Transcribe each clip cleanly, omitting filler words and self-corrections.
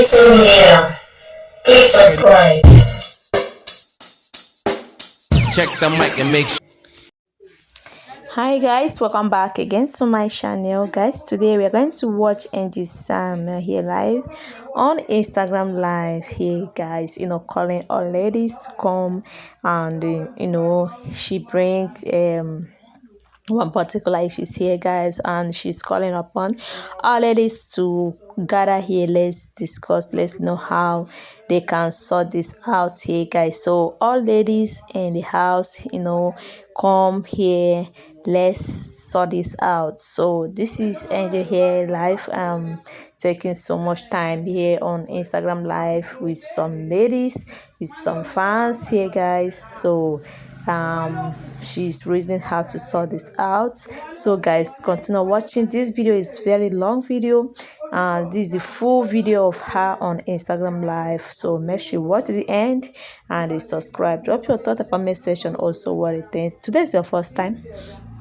ENT Media. Please subscribe. Check the mic and make sure. Hi guys, welcome back again to my channel. Guys, today we are going to watch Angie Sam here live on Instagram live here, guys. Calling all ladies to come, and she brings one particular issues here, guys, and she's calling upon all ladies to gather here. Let's discuss, let's know how they can sort this out here, guys. So all ladies in the house, come here, let's sort this out. So this is Angel here live, taking so much time here on Instagram live with some ladies, with some fans here, guys. So she's raising how to sort this out. So guys, continue watching. This video is very long video, this is the full video of her on Instagram live. So make sure you watch to the end and subscribe. Drop your thought in the comment section also what it thinks. Today is your first time,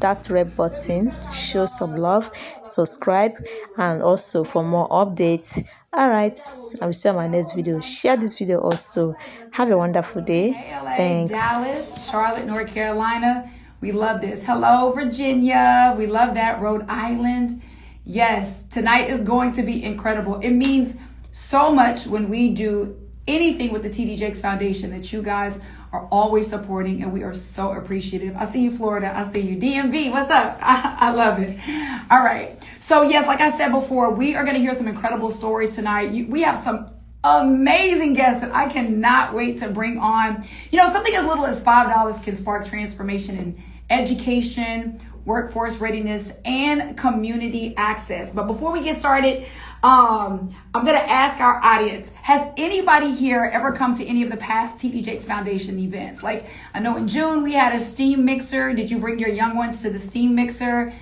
that red button, show some love, subscribe, and also for more updates. All right, I will see you on my next video. Share this video also. Have a wonderful day. Hey, LA, Thanks. Dallas, Charlotte, North Carolina. We love this. Hello, Virginia. We love that. Rhode Island. Yes, tonight is going to be incredible. It means so much when we do anything with the TD Jakes Foundation that you guys are always supporting, and we are so appreciative. I see you, Florida. I see you, DMV. What's up? I love it. All right. So yes, like I said before, we are going to hear some incredible stories tonight. We have some amazing guests that I cannot wait to bring on. Something as little as $5 can spark transformation in education, workforce readiness, and community access. But before we get started, I'm going to ask our audience, has anybody here ever come to any of the past TD Jakes Foundation events? Like, I know in June we had a steam mixer. Did you bring your young ones to the steam mixer?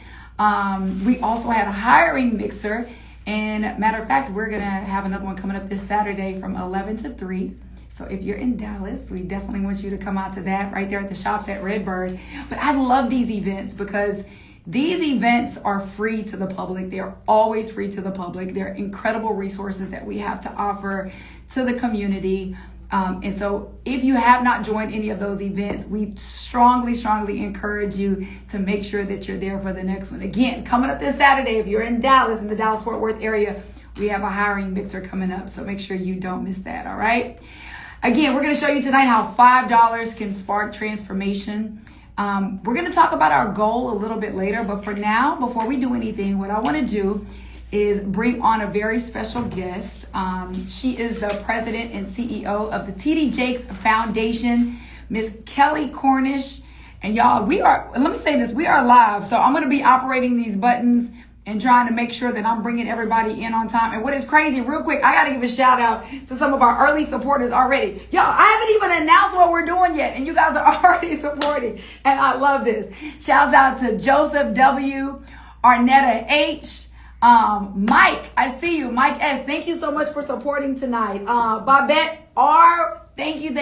We also had a hiring mixer. And matter of fact, we're going to have another one coming up this Saturday from 11 to 3. So if you're in Dallas, we definitely want you to come out to that right there at the shops at Redbird. But I love these events because these events are free to the public. They're always free to the public. They're incredible resources that we have to offer to the community. And so if you have not joined any of those events, we strongly, strongly encourage you to make sure that you're there for the next one. Again, coming up this Saturday, if you're in Dallas, in the Dallas-Fort Worth area, we have a hiring mixer coming up. So make sure you don't miss that, all right? Again, we're going to show you tonight how $5 can spark transformation. We're going to talk about our goal a little bit later, but for now, before we do anything, what I want to do is bring on a very special guest. She is the president and CEO of the TD Jakes Foundation, Miss Kelly Cornish. And y'all, let me say this, we are live. So I'm going to be operating these buttons and trying to make sure that I'm bringing everybody in on time. And what is crazy, real quick, I got to give a shout out to some of our early supporters already. Y'all, I haven't even announced what we're doing yet, and you guys are already supporting. And I love this. Shouts out to Joseph W., Arnetta H., Mike, I see you. Mike S., thank you so much for supporting tonight. Babette R., thank you.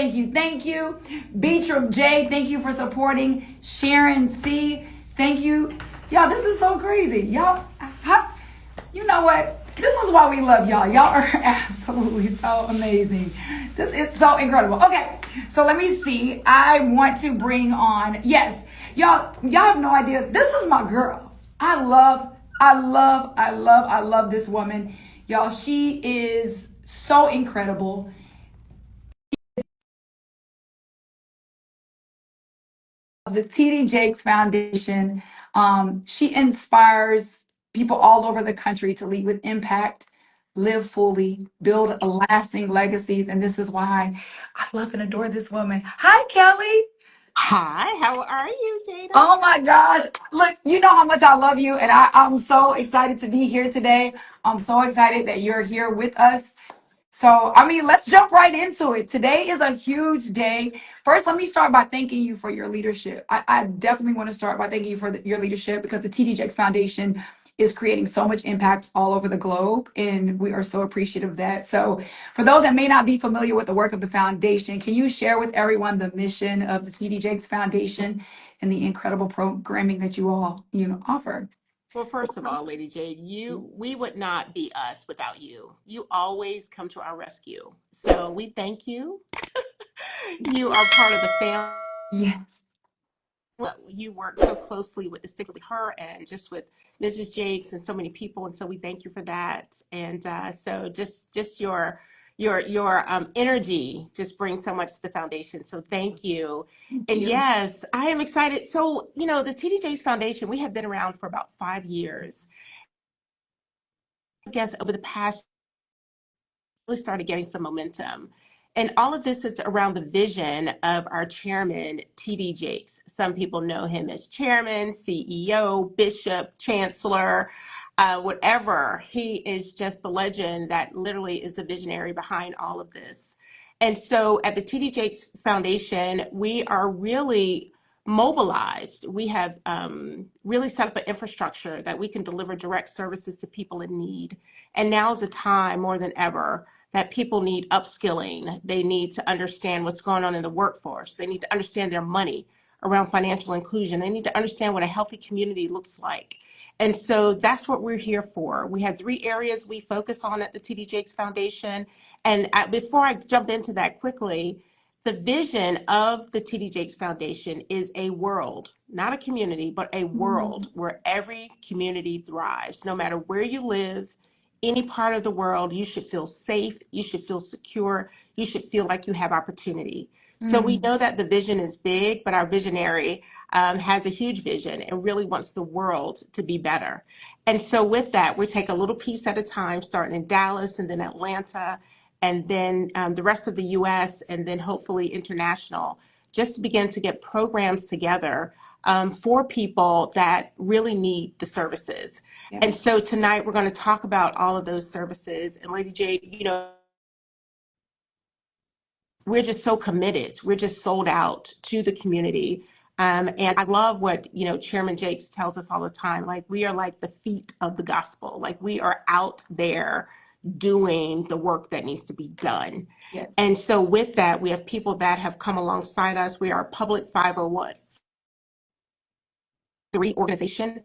Beatram J., thank you for supporting. Sharon C., thank you. Y'all, this is so crazy. Y'all, you know what? This is why we love y'all. Y'all are absolutely so amazing. This is so incredible. Okay, so let me see. I want to bring on, yes, y'all have no idea. This is my girl. I love this woman. Y'all, she is so incredible. The TD Jakes Foundation. She inspires people all over the country to lead with impact, live fully, build a lasting legacies. And this is why I love and adore this woman. Hi, Kelly. Hi, how are you, Jada? Oh my gosh. Look, you know how much I love you, and I'm so excited to be here today. I'm so excited that you're here with us. So, let's jump right into it. Today is a huge day. First, let me start by thanking you for your leadership. I definitely want to start by thanking you for your leadership because the TD Jakes Foundation is creating so much impact all over the globe, and we are so appreciative of that. So, for those that may not be familiar with the work of the foundation, can you share with everyone the mission of the TD Jakes Foundation and the incredible programming that you all, offer? Well, first of all, Lady Jade, we would not be us without you. You always come to our rescue. So we thank you. You are part of the family. Yes. You work so closely with distinctly her and just with Mrs. Jakes and so many people, and so we thank you for that. And so just your energy just brings so much to the foundation. So thank you. Thank And you. yes, I am excited. So the TD Jakes Foundation, we have been around for about 5 years. I guess over the past really started getting some momentum. And all of this is around the vision of our chairman, TD Jakes. Some people know him as chairman, CEO, bishop, chancellor, whatever. He is just the legend that literally is the visionary behind all of this. And so at the TD Jakes Foundation, we are really mobilized. We have really set up an infrastructure that we can deliver direct services to people in need. And now is the time more than ever that people need upskilling. They need to understand what's going on in the workforce. They need to understand their money around financial inclusion. They need to understand what a healthy community looks like. And so that's what we're here for. We have 3 areas we focus on at the TD Jakes Foundation. And before I jump into that quickly, the vision of the TD Jakes Foundation is a world, not a community, but a world where every community thrives. No matter where you live, any part of the world, you should feel safe, you should feel secure, you should feel like you have opportunity. So we Mm. know that the vision is big, but our visionary has a huge vision and really wants the world to be better. And so with that, we take a little piece at a time, starting in Dallas and then Atlanta, and then the rest of the US, and then hopefully international, just to begin to get programs together for people that really need the services. And Yes. so tonight we're going to talk about all of those services. And Lady Jade, we're just so committed. We're just sold out to the community. And I love what, Chairman Jakes tells us all the time. Like, we are like the feet of the gospel. Like, we are out there doing the work that needs to be done. And Yes. so with that, we have people that have come alongside us. We are a public 501 organization,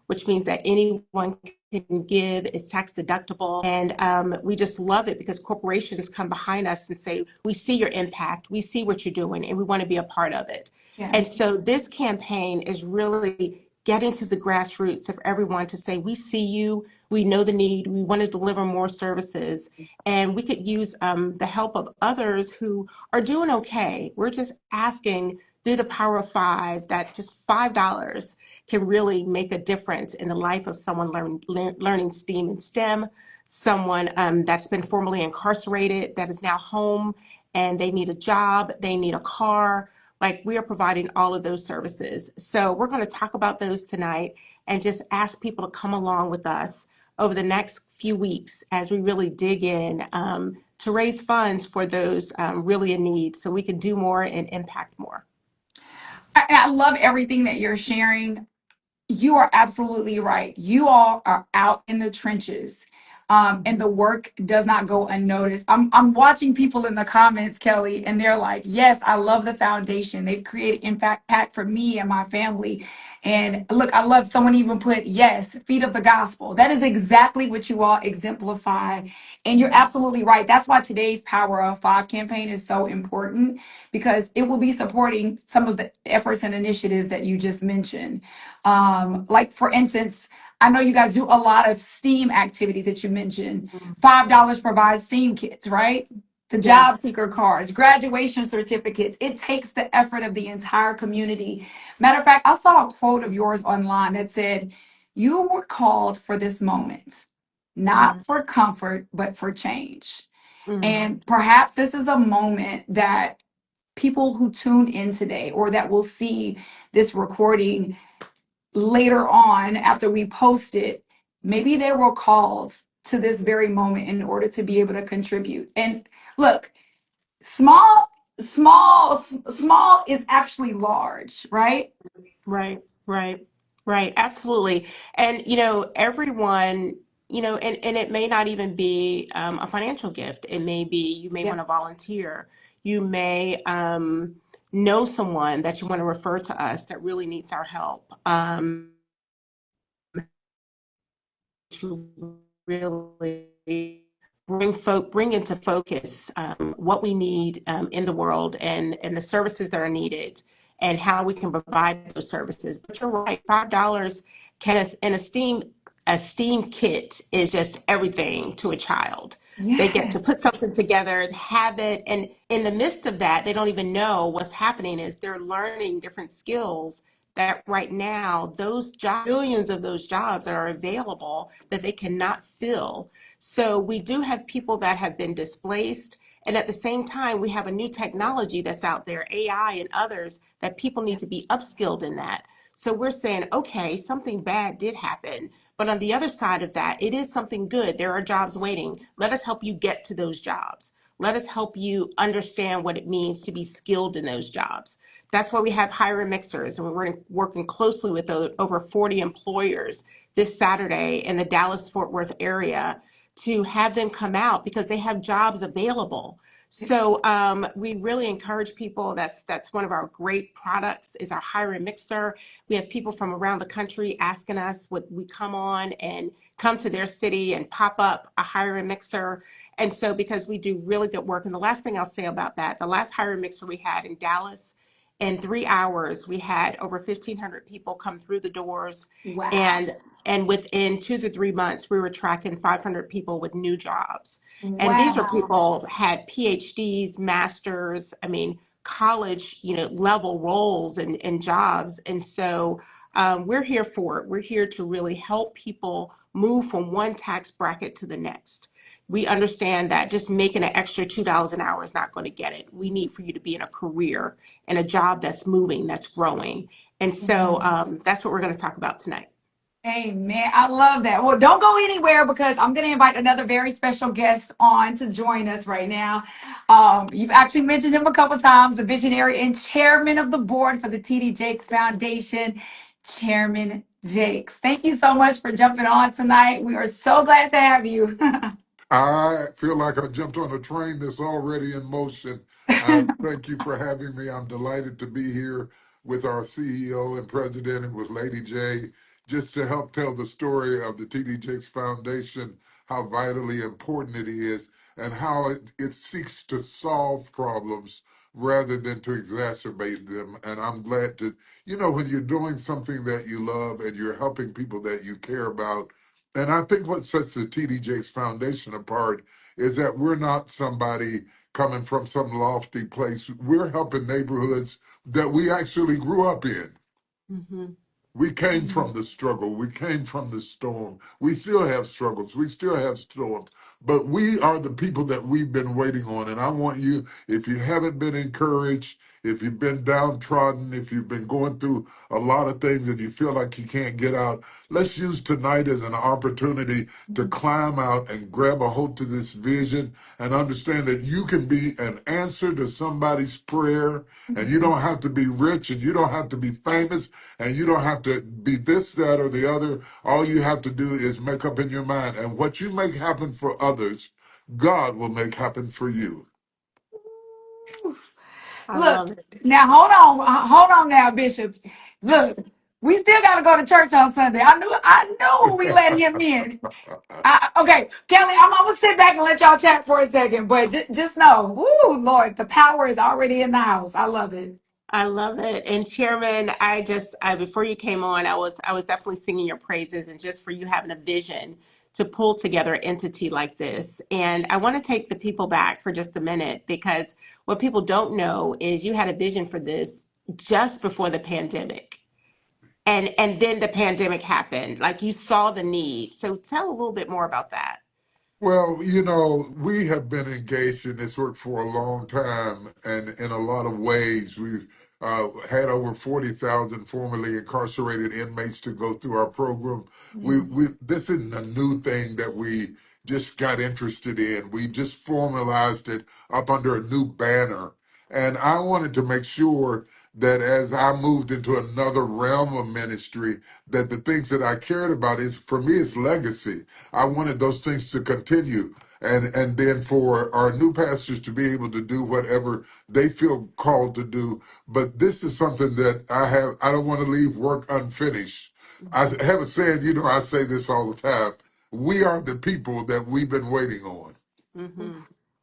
which means that anyone can give, is tax deductible. And we just love it because corporations come behind us and say, we see your impact, we see what you're doing, and we want to be a part of it. And Yes. so this campaign is really getting to the grassroots of everyone to say, we see you, we know the need, we want to deliver more services, and we could use the help of others who are doing okay. We're just asking through the power of five that just $5 can really make a difference in the life of someone learning STEAM and STEM, someone that's been formerly incarcerated that is now home and they need a job, they need a car. Like, we are providing all of those services. So we're going to talk about those tonight and just ask people to come along with us over the next few weeks as we really dig in to raise funds for those really in need so we can do more and impact more. I love everything that you're sharing. You are absolutely right. You all are out in the trenches. And the work does not go unnoticed. I'm watching people in the comments, Kelly, and they're like, yes, I love the foundation. They've created impact for me and my family. And look, I love someone even put, yes, feet of the gospel. That is exactly what you all exemplify. And you're absolutely right. That's why today's Power of Five campaign is so important, because it will be supporting some of the efforts and initiatives that you just mentioned. Like for instance, I know you guys do a lot of STEAM activities that you mentioned. $5 provides STEAM kits, right? The job Yes. seeker cards, graduation certificates. It takes the effort of the entire community. Matter of fact, I saw a quote of yours online that said, "You were called for this moment, not Mm, for comfort, but for change." mm, And perhaps this is a moment that people who tuned in today or that will see this recording later on after we post it, maybe they were called to this very moment in order to be able to contribute. And look, small is actually large, right? right, right, right. Absolutely. And, everyone, and it may not even be a financial gift. It may be you may Yeah. want to volunteer. You may know someone that you want to refer to us that really needs our help. to really bring into focus what we need in the world and the services that are needed and how we can provide those services. But you're right, $5 can an esteem kit is just everything to a child. They get to Yes. put something together, have it, and in the midst of that, they don't even know what's happening is they're learning different skills that right now, those jobs, billions of those jobs that are available that they cannot fill. So we do have people that have been displaced. And at the same time, we have a new technology that's out there, AI and others, that people need to be upskilled in that. So we're saying, okay, something bad did happen. But on the other side of that, it is something good. There are jobs waiting. Let us help you get to those jobs. Let us help you understand what it means to be skilled in those jobs. That's why we have hiring mixers, and we're working closely with over 40 employers this Saturday in the Dallas-Fort Worth area to have them come out because they have jobs available. So we really encourage people. That's one of our great products is our hiring mixer. We have people from around the country asking us would we come on and come to their city and pop up a hiring mixer. And so because we do really good work, and the last thing I'll say about that, the last hiring mixer we had in Dallas, in 3 hours, we had over 1,500 people come through the doors, Wow. and within 2 to 3 months, we were tracking 500 people with new jobs. And these were Wow. people had PhDs, masters, I mean, college, level roles and jobs. And so we're here for it. We're here to really help people move from one tax bracket to the next. We understand that just making an extra $2 an hour is not going to get it. We need for you to be in a career and a job that's moving, that's growing. And so that's what we're going to talk about tonight. Amen. I love that. Well, don't go anywhere because I'm going to invite another very special guest on to join us right now. You've actually mentioned him a couple times, the visionary and chairman of the board for the TD Jakes Foundation, Chairman Jakes. Thank you so much for jumping on tonight. We are so glad to have you. I feel like I jumped on a train that's already in motion. Thank you for having me. I'm delighted to be here with our CEO and president and with Lady J, just to help tell the story of the TD Jakes Foundation, how vitally important it is, and how it seeks to solve problems rather than to exacerbate them. And I'm glad to, when you're doing something that you love and you're helping people that you care about, and I think what sets the TD Jakes Foundation apart is that we're not somebody coming from some lofty place. We're helping neighborhoods that we actually grew up in. Mm-hmm. We came from the struggle. We came from the storm. We still have struggles. We still have storms. But we are the people that we've been waiting on. And I want you, if you haven't been encouraged, if you've been downtrodden, if you've been going through a lot of things and you feel like you can't get out, let's use tonight as an opportunity to climb out and grab a hold to this vision and understand that you can be an answer to somebody's prayer, and you don't have to be rich and you don't have to be famous and you don't have to be this, that, or the other. All you have to do is make up in your mind. And what you make happen for others, God will make happen for you. I Look, love it. now hold on now, Bishop. Look, we still got to go to church on Sunday. I knew when we let him in. Okay, Kelly, I'm gonna sit back and let y'all chat for a second, but just know, woo, Lord, the power is already in the house. I love it. I love it. And Chairman, I before you came on, I was definitely singing your praises and just for you having a vision to pull together an entity like this. And I want to take the people back for just a minute because what people don't know is you had a vision for this just before the pandemic. And then the pandemic happened. Like you saw the need. So tell a little bit more about that. Well, we have been engaged in this work for a long time, and in a lot of ways, we've had over 40,000 formerly incarcerated inmates to go through our program. This isn't a new thing that we just got interested in. We just formalized it up under a new banner. And I wanted to make sure that as I moved into another realm of ministry, that the things that I cared about is, for me, it's legacy. I wanted those things to continue. And then for our new pastors to be able to do whatever they feel called to do. But this is something that I don't want to leave work unfinished. I have a saying, I say this all the time. We are the people that we've been waiting on. Mm-hmm.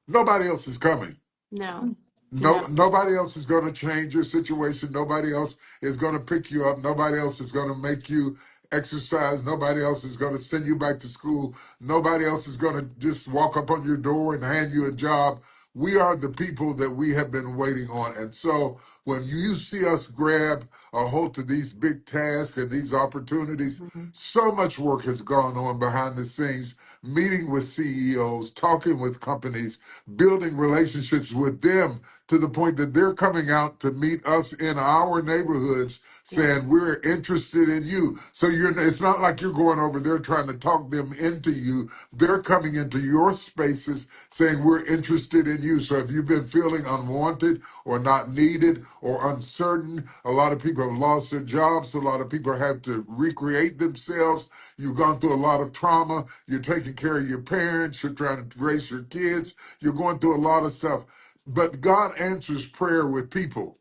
Nobody else is coming. No, No, no. nobody else is going to change your situation. Nobody else is going to pick you up. Nobody else is going to make you exercise. Nobody else is going to send you back to school. Nobody else is going to just walk up on your door and hand you a job. We are the people that we have been waiting on. And so when you see us grab a hold of these big tasks and these opportunities, Mm-hmm. so much work has gone on behind the scenes, meeting with CEOs, talking with companies, building relationships with them to the point that they're coming out to meet us in our neighborhoods Yeah. saying we're interested in you. So it's not like you're going over there trying to talk them into you. They're coming into your spaces saying we're interested in you. So if you've been feeling unwanted or not needed or uncertain, a lot of people have lost their jobs. A lot of people have to recreate themselves. You've gone through a lot of trauma. You're taking care of your parents. You're trying to raise your kids. You're going through a lot of stuff. But God answers prayer with people.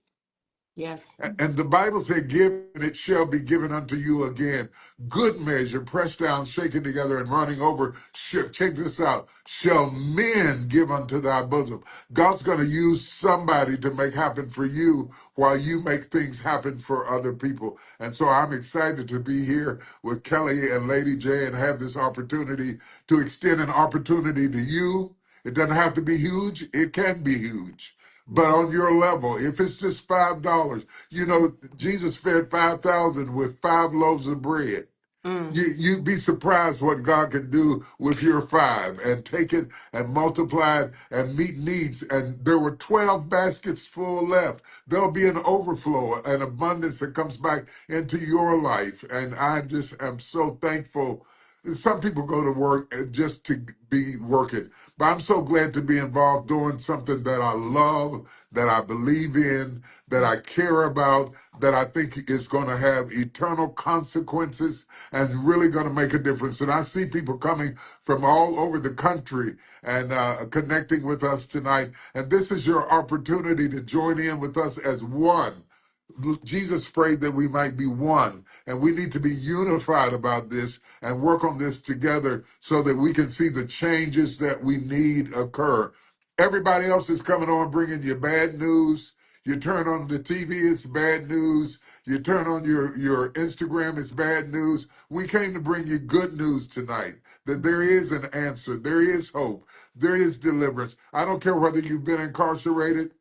Yes. And the Bible said, give and it shall be given unto you again. Good measure, pressed down, shaken together, and running over. Check this out. Shall men give unto thy bosom? God's going to use somebody to make happen for you while you make things happen for other people. And so I'm excited to be here with Kelly and Lady J and have this opportunity to extend an opportunity to you. It doesn't have to be huge. It can be huge. But Mm-hmm. on your level, if it's just $5, Jesus fed 5,000 with 5 loaves of bread. Mm. You'd be surprised what God can do with your 5 and take it and multiply it and meet needs. And there were 12 baskets full left. There'll be an overflow, an abundance that comes back into your life. And I just am so thankful. Some people go to work just to be working, but I'm so glad to be involved doing something that I love, that I believe in, that I care about, that I think is going to have eternal consequences and really going to make a difference. And I see people coming from all over the country and connecting with us tonight. And this is your opportunity to join in with us as one. Jesus prayed that we might be one, and we need to be unified about this and work on this together so that we can see the changes that we need occur. Everybody else is coming on bringing you bad news. You turn on the TV, it's bad news. You turn on your Instagram, it's bad news. We came to bring you good news tonight, that there is an answer, there is hope, there is deliverance. I don't care whether you've been incarcerated,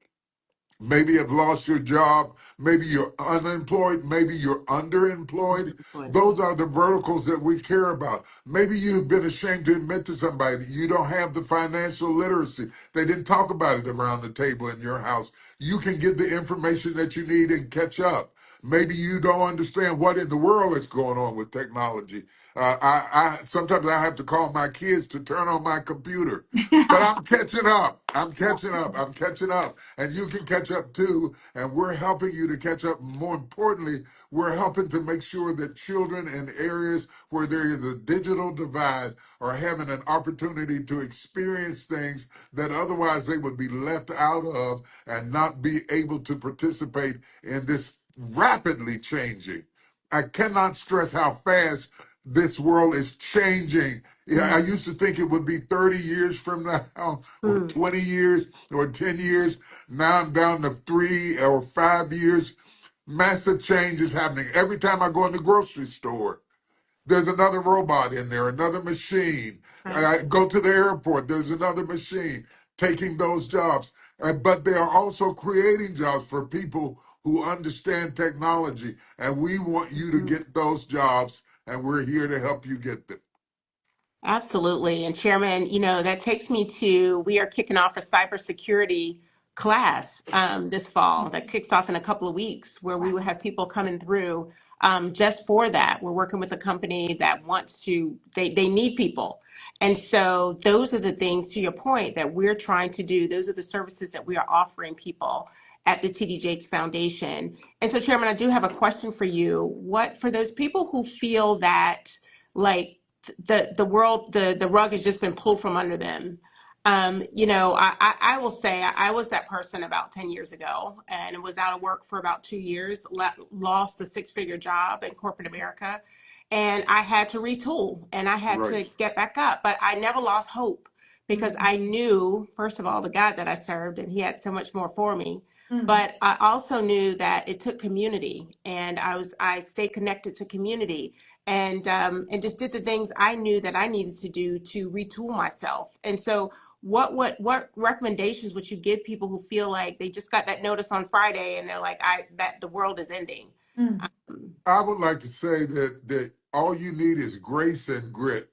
maybe have lost your job, maybe you're unemployed, maybe you're underemployed. Good. Those are the verticals that we care about. Maybe you've been ashamed to admit to somebody that you don't have the financial literacy. They didn't talk about it around the table in your house. You can get the information that you need and catch up. Maybe you don't understand what in the world is going on with technology. I sometimes I have to call my kids to turn on my computer, but I'm catching up. I'm catching up. I'm catching up, and you can catch up too. And we're helping you to catch up. More importantly, we're helping to make sure that children in areas where there is a digital divide are having an opportunity to experience things that otherwise they would be left out of and not be able to participate in this rapidly changing. I cannot stress how fast this world is changing. Yeah, I used to think it would be 30 years from now, or Mm. 20 years, or 10 years. Now I'm down to 3 or 5 years. Massive change is happening. Every time I go in the grocery store, there's another robot in there, another machine. Right. I go to the airport, there's another machine taking those jobs. But they are also creating jobs for people who understand technology. And we want you to Mm. get those jobs, and we're here to help you get them. Absolutely. And Chairman, that takes me to, we are kicking off a cybersecurity class this fall that kicks off in a couple of weeks where we will have people coming through just for that. We're working with a company that wants to, they need people. And so those are the things, to your point, that we're trying to do. Those are the services that we are offering people at the TD Jakes Foundation. And so, Chairman, I do have a question for you. What, for those people who feel that, like, the world, the rug has just been pulled from under them. I will say I was that person about 10 years ago and was out of work for about 2 years, lost a 6-figure job in corporate America. and I had to retool and I had Right. to get back up. But I never lost hope because I knew, first of all, the God that I served, and He had so much more for me. But I also knew that it took community, and I stayed connected to community, and just did the things I knew that I needed to do to retool myself. And so, what recommendations would you give people who feel like they just got that notice on Friday and they're like, I that the world is ending? I would like to say that all you need is grace and grit.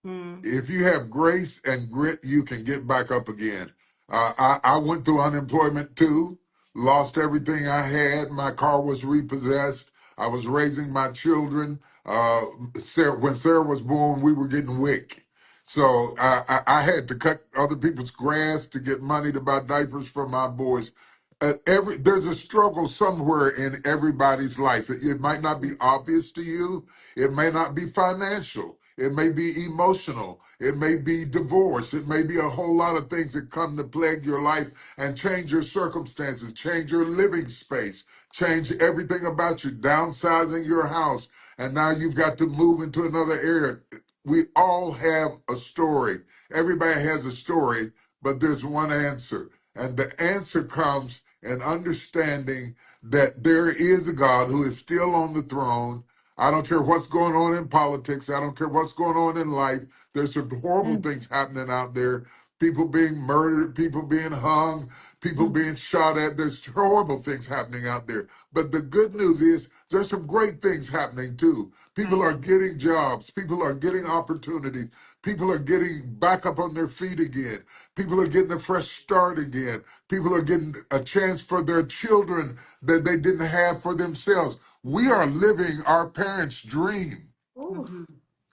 Mm, If you have grace and grit, you can get back up again. I went through unemployment too, lost everything I had. My car was repossessed. I was raising my children. When Sarah was born, we were getting WIC. So I had to cut other people's grass to get money to buy diapers for my boys. There's a struggle somewhere in everybody's life. It might not be obvious to you. It may not be financial. It may be emotional. It may be divorce. It may be a whole lot of things that come to plague your life and change your circumstances, change your living space, change everything about you, downsizing your house. And now you've got to move into another area. We all have a story. Everybody has a story, but there's one answer. And the answer comes in understanding that there is a God who is still on the throne. I don't care what's going on in politics. I don't care what's going on in life. There's some horrible things happening out there. People being murdered, people being hung, people being shot at. There's horrible things happening out there. But the good news is there's some great things happening too. People right. are getting jobs. People are getting opportunities. People are getting back up on their feet again. People are getting a fresh start again. People are getting a chance for their children that they didn't have for themselves. We are living our parents' dream. Hmm.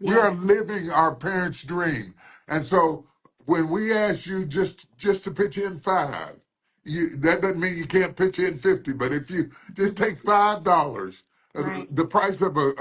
We are Yes. living our parents' dream. And so when we ask you just to pitch in five, that doesn't mean you can't pitch in 50, but if you just take $5, Right. the price of a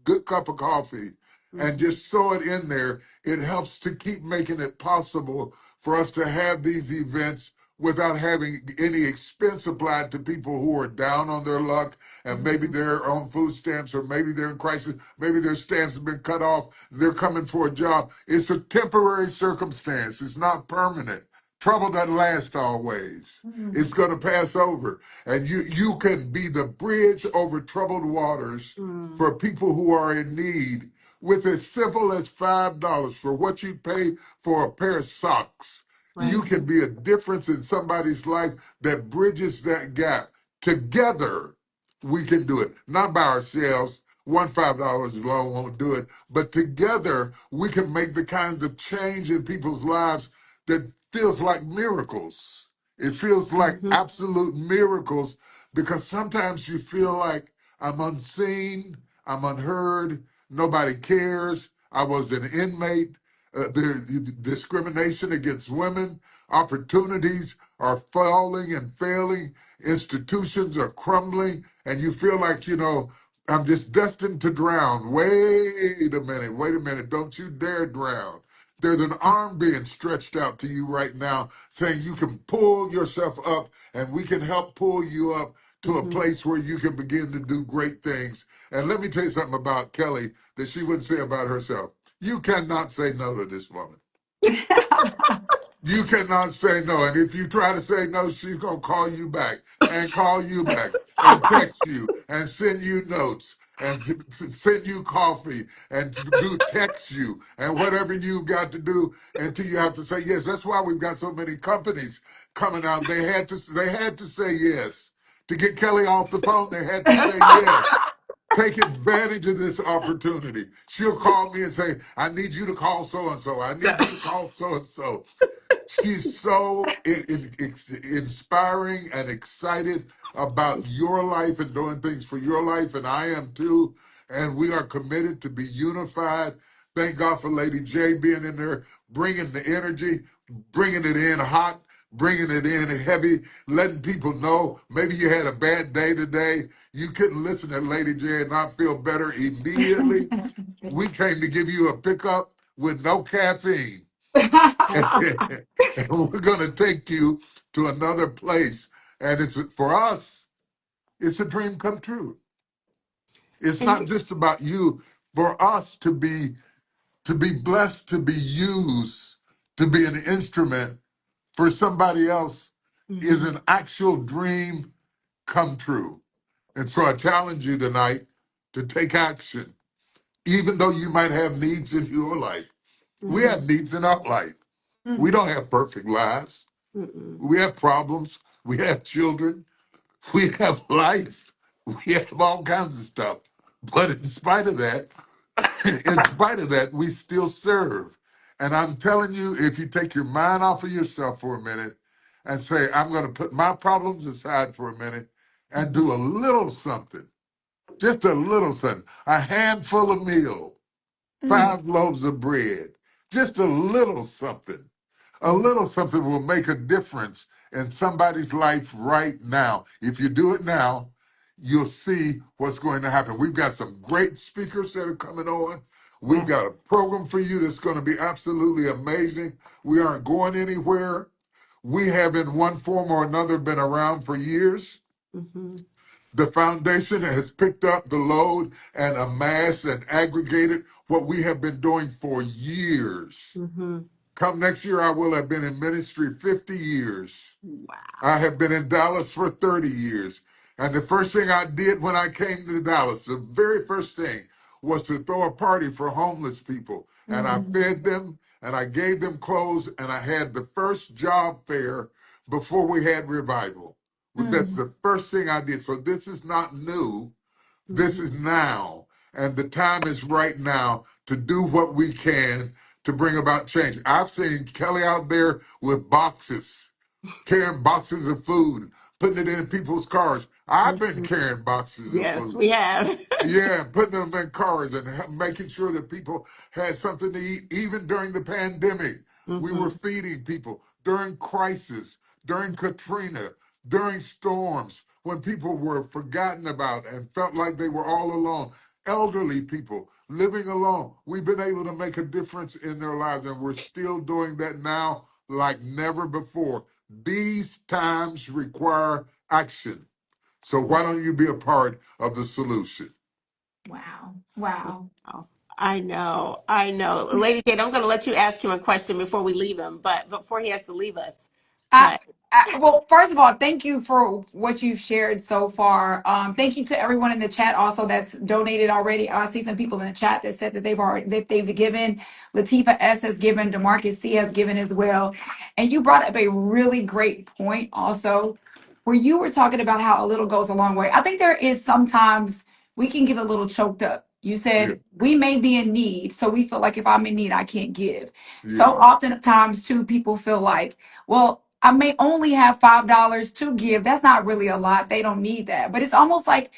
good cup of coffee, and Hmm. just throw it in there, it helps to keep making it possible for us to have these events without having any expense applied to people who are down on their luck and maybe they're on food stamps or maybe they're in crisis, maybe their stamps have been cut off, they're coming for a job. It's a temporary circumstance, it's not permanent. Trouble doesn't last always. It's going to pass over. And you can be the bridge over troubled waters Mm, for people who are in need with as simple as $5 for what you pay for a pair of socks. You right. can be a difference in somebody's life that bridges that gap. Together, we can do it. Not by ourselves. One $5 alone won't do it. But together, we can make the kinds of change in people's lives that feels like miracles. It feels like Hmm. absolute miracles because sometimes you feel like I'm unseen, I'm unheard, nobody cares. I was an inmate. The discrimination against women, opportunities are falling and failing, institutions are crumbling, and you feel like, I'm just destined to drown. Wait a minute, don't you dare drown. There's an arm being stretched out to you right now saying you can pull yourself up and we can help pull you up to a Hmm. place where you can begin to do great things. And let me tell you something about Kelly that she wouldn't say about herself. You cannot say no to this woman. You cannot say no. And if you try to say no, she's going to call you back and call you back and text you and send you notes and send you coffee and do text you and whatever you got to do until you have to say yes. That's why we've got so many companies coming out. They had to say yes. To get Kelly off the phone, they had to say yes. Take advantage of this opportunity. She'll call me and say, I need you to call so and so. I need you to call so and so. She's so inspiring and excited about your life and doing things for your life, and I am too. And we are committed to be unified. Thank God for Lady J being in there, bringing the energy, bringing it in hot, bringing it in heavy, letting people know maybe you had a bad day today. You couldn't listen to Lady J and not feel better immediately. We came to give you a pickup with no caffeine. That's And we're going to take you to another place. And it's for us, it's a dream come true. It's And not just about you. For us to be blessed, to be used, to be an instrument for somebody else is Mhm. an actual dream come true. And so I challenge you tonight to take action, even though you might have needs in your life. We Mhm. have needs in our life. We Mhm. don't have perfect lives. Mhm. We have problems. We have children. We have life. We have all kinds of stuff. But in spite of that, in spite of that, we still serve. And I'm telling you, if you take your mind off of yourself for a minute and say, I'm going to put my problems aside for a minute and Mhm. do a little something, just a little something, a handful of meal, Mm, 5 loaves of bread, just a little something. A Mhm. little something will make a difference in somebody's life right now. If you do it now, you'll see what's going to happen. We've got some great speakers that are coming on. We've Yes. got a program for you that's going to be absolutely amazing. We aren't going anywhere. We have, in one form or another, been around for years. Mhm. The foundation has picked up the load and amassed and aggregated what we have been doing for years. Mhm. Come next year, I will have been in ministry 50 years. I Wow. have been in Dallas for 30 years. And the first thing I did when I came to Dallas, the very first thing was to throw a party for homeless people. And I Mm, fed them and I gave them clothes and I had the first job fair before we had revival. Well, that's mm. the first thing I did. So this is not new. This Mhm. is now. And the time is right now to do what we can to bring about change. I've seen Kelly out there with boxes, carrying boxes of food, putting it in people's cars. I've been Mhm. carrying boxes of Yes, food. we have. Yeah, putting them in cars and making sure that people had something to eat. Even during the pandemic, we were Mhm. feeding people. During crisis, during Katrina, during storms, when people were forgotten about and felt like they were all alone. Elderly people living alone, we've been able to make a difference in their lives, and we're still doing that now like never before. These times require action. So why don't you be a part of the solution? Wow. Wow. Oh, I know. I know. Lady Jane, I'm going to let you ask him a question before we leave him, but before he has to leave us. I, But well, first of all, thank you for what you've shared so far. Thank you to everyone in the chat also that's donated already. I see some people in the chat that said that they've given. Latifa S has given. Demarcus C has given as well. And you brought up a really great point also, where you were talking about how a little goes a long way. I think there is sometimes we can get a little choked up. You Yeah, said we may be in need, so we feel like if I'm in need, I can't give. So yeah, oftentimes too, people feel like, well, I may only have $5 to give. That's not really a lot. They don't need that. But it's almost like,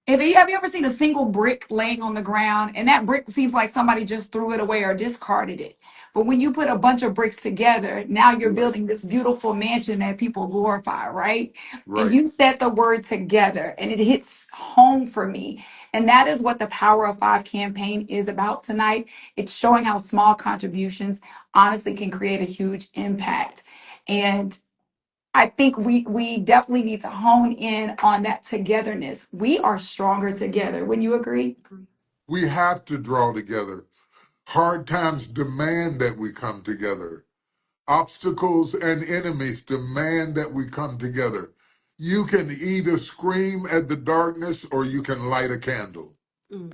have you ever seen a single brick laying on the ground and that brick seems like somebody just threw it away or discarded it? But when you put a bunch of bricks together, now you're right, building this beautiful mansion that people glorify, right? And right. you said the word together and it hits home for me. And that is what the Power of Five campaign is about tonight. It's showing how small contributions honestly can create a huge impact. And I think we definitely need to hone in on that togetherness. We are stronger together. Wouldn't you agree? We have to draw together. Hard times demand that we come together. Obstacles and enemies demand that we come together. You can either scream at the darkness or you can light a candle. mm,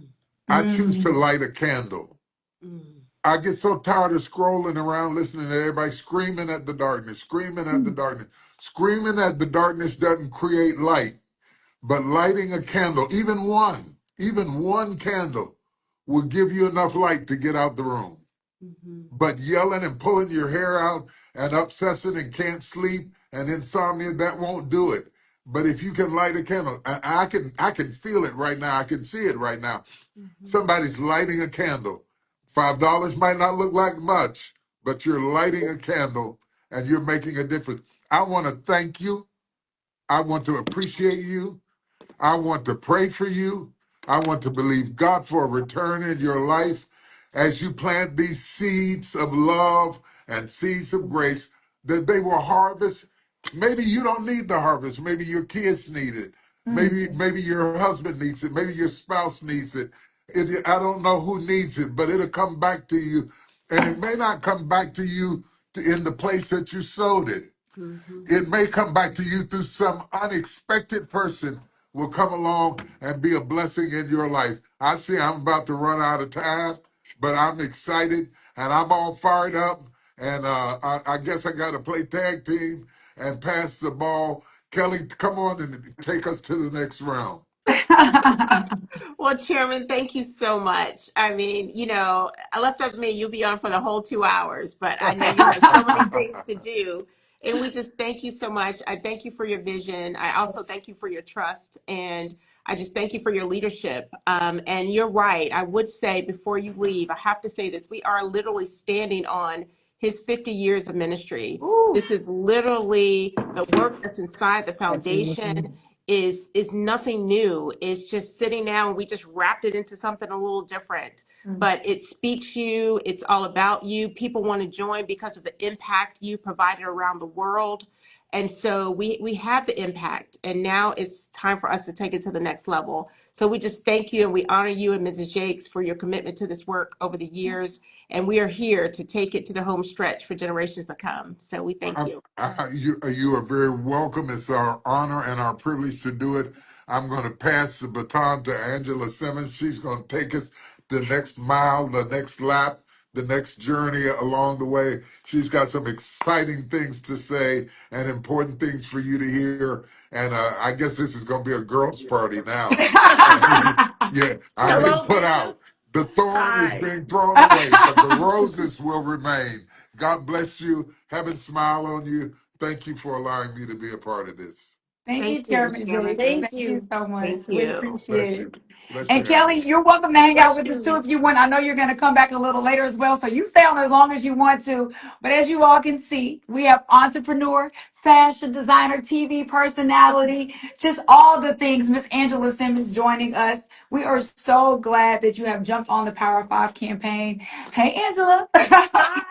I choose to Mm, light a candle. mm, I get so tired of scrolling around listening to everybody screaming at the darkness, screaming at the darkness. Screaming at the darkness doesn't create light. But lighting a candle, even one candle, will give you enough light to get out the room. mhm, But yelling and pulling your hair out and obsessing and can't sleep and insomnia, that won't do it. But if you can light a candle, I can feel it right now. I can see it right now. mhm. Somebody's lighting a candle. $5 might not look like much, but you're lighting a candle and you're making a difference. I want to thank you. I want to appreciate you. I want to pray for you. I want to believe God for a return in your life as you plant these seeds of love and seeds of grace that they will harvest. Maybe you don't need the harvest. Maybe your kids need it. Maybe your husband needs it. Maybe your spouse needs it. I don't know who needs it, but it'll come back to you. And it may not come back to you in the place that you sowed it. It may come back to you through some unexpected person will come along and be a blessing in your life. I see I'm about to run out of time, but I'm excited and I'm all fired up. And I guess I got to play tag team and pass the ball. Kelly, come on and take us to the next round. Well, Chairman, thank you so much. I mean, left up to me, you'll be on for the whole 2 hours, but I know you have so many things to do. And we just thank you so much. I thank you for your vision. I also thank you for your trust. And I just thank you for your leadership. And you're right. I would say before you leave, I have to say this. We are literally standing on his 50 years of ministry. Ooh, This is literally the work that's inside the that's foundation amazing. is nothing new. It's just sitting down. We just wrapped it into something a little different, but it speaks you. It's all about you. People want to join because of the impact you provided around the world. And so we have the impact, and now it's time for us to take it to the next level. So we just thank you and we honor you and Mrs. Jakes for your commitment to this work over the years. And we are here to take it to the home stretch for generations to come. So we thank you. You are very welcome. It's our honor and our privilege to do it. I'm going to pass the baton to Angela Simmons. She's going to take us the next mile, the next lap, the next journey along the way. She's got some exciting things to say and important things for you to hear. And I guess this is going to be a girls' party now. Yeah, I'm being Hello, put Bishop. out. The thorn is Hi. being thrown away, but the roses will remain. God bless you. Heaven smile on you. Thank you for allowing me to be a part of this. Thank Thank you, you, Chairman Chairman. Jakes. Thank Thank you you. so much. Thank We you. appreciate Bless it. you. Bless you, And Kelly, Angela. you're welcome to hang out Bless with us too you. if you want. I know you're going to come back a little later as well. So you stay on as long as you want to. But as you all can see, we have entrepreneur, fashion designer, TV personality, just all the things. Miss Angela Simmons joining us. We are so glad that you have jumped on the Power 5 campaign. Hey, Angela. Hi.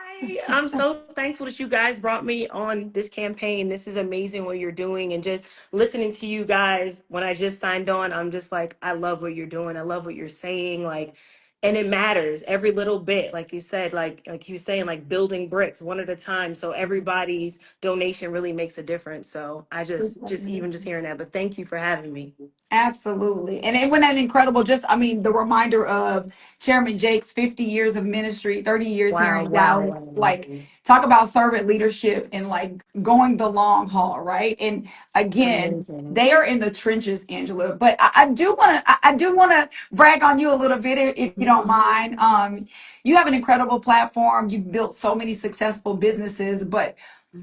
I'm so thankful that you guys brought me on this campaign. This is amazing what you're doing. And just listening to you guys when I just signed on, I'm just like, I love what you're doing. I love what you're saying. Like, and it matters every little bit. Like you said, like you were saying, like building bricks one at a time. So everybody's donation really makes a difference. So I just even just hearing that. But thank you for having me. Absolutely. And it wasn't that incredible. Just, I mean, the reminder of Chairman Jake's 50 years of ministry, 30 years here Wow, in wow, Dallas. wow. Like, talk about servant leadership and like going the long haul, right? And It's again, amazing. they are in the trenches, Angela. But I do want to, I do want to brag on you a little bit, if you don't mind. You have an incredible platform. You've built so many successful businesses, but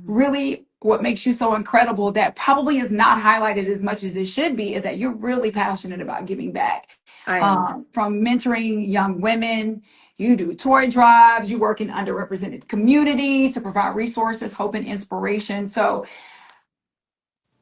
really what makes you so incredible that probably is not highlighted as much as it should be is that you're really passionate about giving back. I am. From mentoring young women, you do toy drives, you work in underrepresented communities to provide resources, hope, and inspiration. So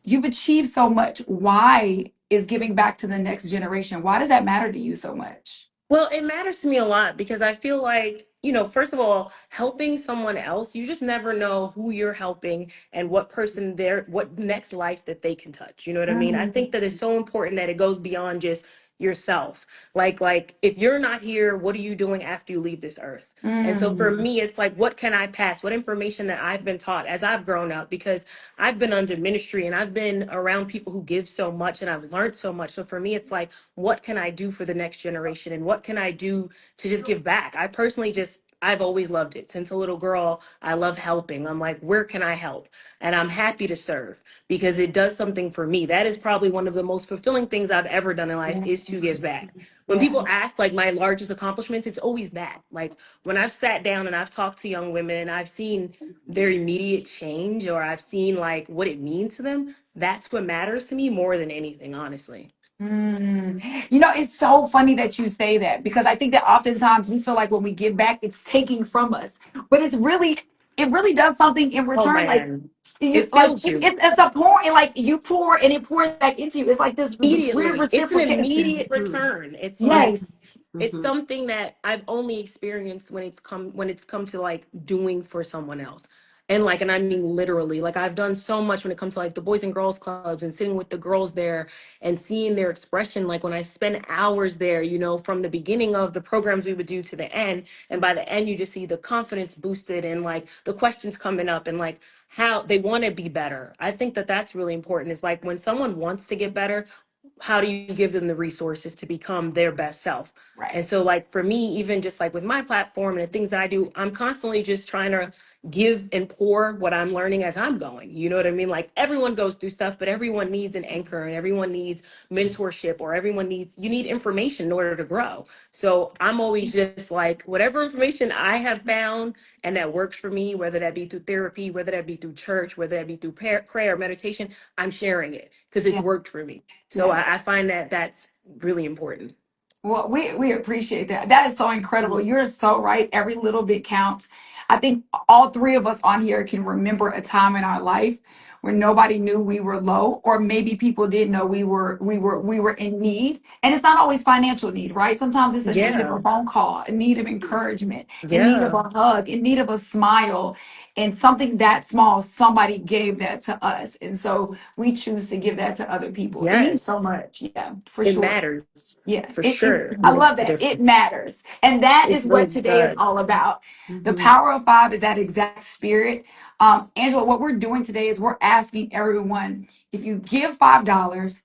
you've achieved so much. Why is giving back to the next generation? Why does that matter to you so much? Well, it matters to me a lot because I feel like, first of all, helping someone else, you just never know who you're helping and what person what next life that they can touch. You know what I mean? I Mm, think that it's so important that it goes beyond just yourself. Like if you're not here, what are you doing after you leave this earth? And so for mm, me, it's like, what can I pass? What information that I've been taught as I've grown up? Because I've been under ministry and I've been around people who give so much and I've learned so much. So for me, it's like, what can I do for the next generation and what can I do to just give back? I personally I've always loved it. Since a little girl, I love helping. I'm like, where can I help? And I'm happy to serve because it does something for me. That is probably one of the most fulfilling things I've ever done in life is to give yes. back. When Yeah. people ask like my largest accomplishments, it's always that. Like when I've sat down and I've talked to young women and I've seen their immediate change or I've seen like what it means to them, that's what matters to me more than anything, honestly. It's so funny that you say that because I think that oftentimes we feel like when we give back, it's taking from us, but it really does something in Oh return. Like, man, you, it like fills you. it's a pour, and like you pour and it pours back into you. It's like this weird Immediately. It's an reciprocation. immediate return. It's like Yes. it's something that I've only experienced when it's come to like doing for someone else. And I mean literally, like I've done so much when it comes to like the boys and girls clubs and sitting with the girls there and seeing their expression. Like when I spend hours there, you know, from the beginning of the programs we would do to the end, and by the end you just see the confidence boosted and like the questions coming up and like how they want to be better. I think that that's really important. Is like when someone wants to get better, how do you give them the resources to become their best self? And Right. so like for me, even just like with my platform and the things that I do, I'm constantly just trying to give and pour what I'm learning as I'm going. You know what I mean? Like everyone goes through stuff, but everyone needs an anchor and everyone needs mentorship, or you need information in order to grow. So I'm always just like, whatever information I have found and that works for me, whether that be through therapy, whether that be through church, whether that be through prayer, meditation, I'm sharing it because it's Yeah. worked for me. So Yeah. I find that that's really important. Well, we appreciate that. That is so incredible. You're so right. Every little bit counts. I think all three of us on here can remember a time in our life where nobody knew we were low, or maybe people did know we were in need. And it's not always financial need, right? Sometimes it's a need of Yeah. a phone call, a need of encouragement, in need of Yeah. a hug, in need of a smile, and something that small, somebody gave that to us. And so we choose to give that to other people. It means so Yes. much. Yeah, for It sure. matters Yeah, for sure. It I makes love a that. It difference. matters. And that It is really what today is does. all about. The Hmm. power of five is that exact spirit. Angela, what we're doing today is we're asking everyone, if you give $5,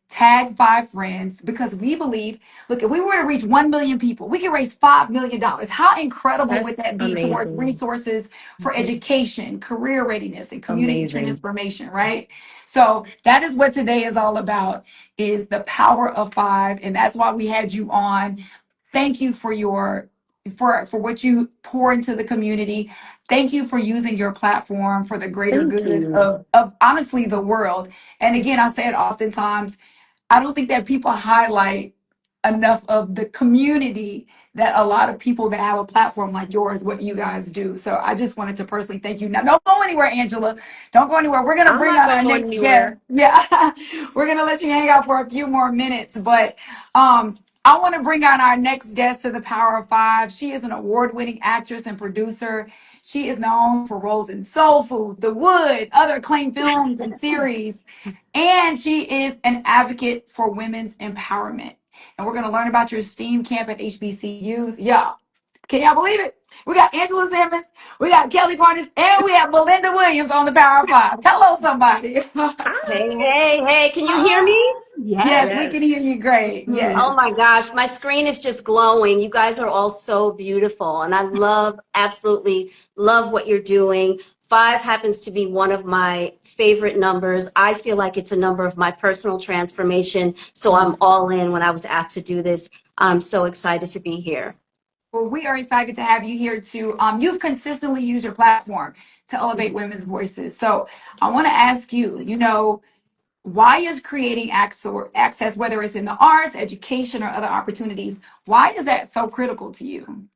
tag five friends, because we believe, look, if we were to reach 1 million people, we could raise $5 million. How incredible would That's that be towards amazing. resources for Mhm. education, career readiness, and community Amazing. transformation, right? So that is what today is all about, is the power of five. And that's why we had you on. Thank you for for what you pour into the community. Thank you for using your platform for the greater Thank good you. of honestly the world. And again, I say it oftentimes, I don't think that people highlight enough of the community that a lot of people that have a platform like yours, what you guys do. So I just wanted to personally thank you. Now, don't go anywhere, Angela. Don't go anywhere. We're going to I'm bring not on our going next guest. anywhere. Yeah, we're going to let you hang out for a few more minutes. But I want to bring on our next guest to the Power of Five. She is an award winning actress and producer. She is known for roles in Soul Food, The Wood, other acclaimed films and series. And she is an advocate for women's empowerment. And we're going to learn about your STEAM camp at HBCUs. Yeah. Can y'all believe it? We got Angela Simmons, we got Kelly Parnish, and we have Belinda Williams on the Power of Five. Hello, somebody. Hey, Hi. hey, hey, can you hear me? Yes, Yes. we Yes. can hear you great. Oh Yes. my gosh, my screen is just glowing. You guys are all so beautiful, and I love, absolutely love what you're doing. Five happens to be one of my favorite numbers. I feel like it's a number of my personal transformation, so I'm all in when I was asked to do this. I'm so excited to be here. Well, we are excited to have you here too. You've consistently used your platform to elevate women's voices. So I want to ask you, why is creating access, whether it's in the arts, education, or other opportunities, why is that so critical to you?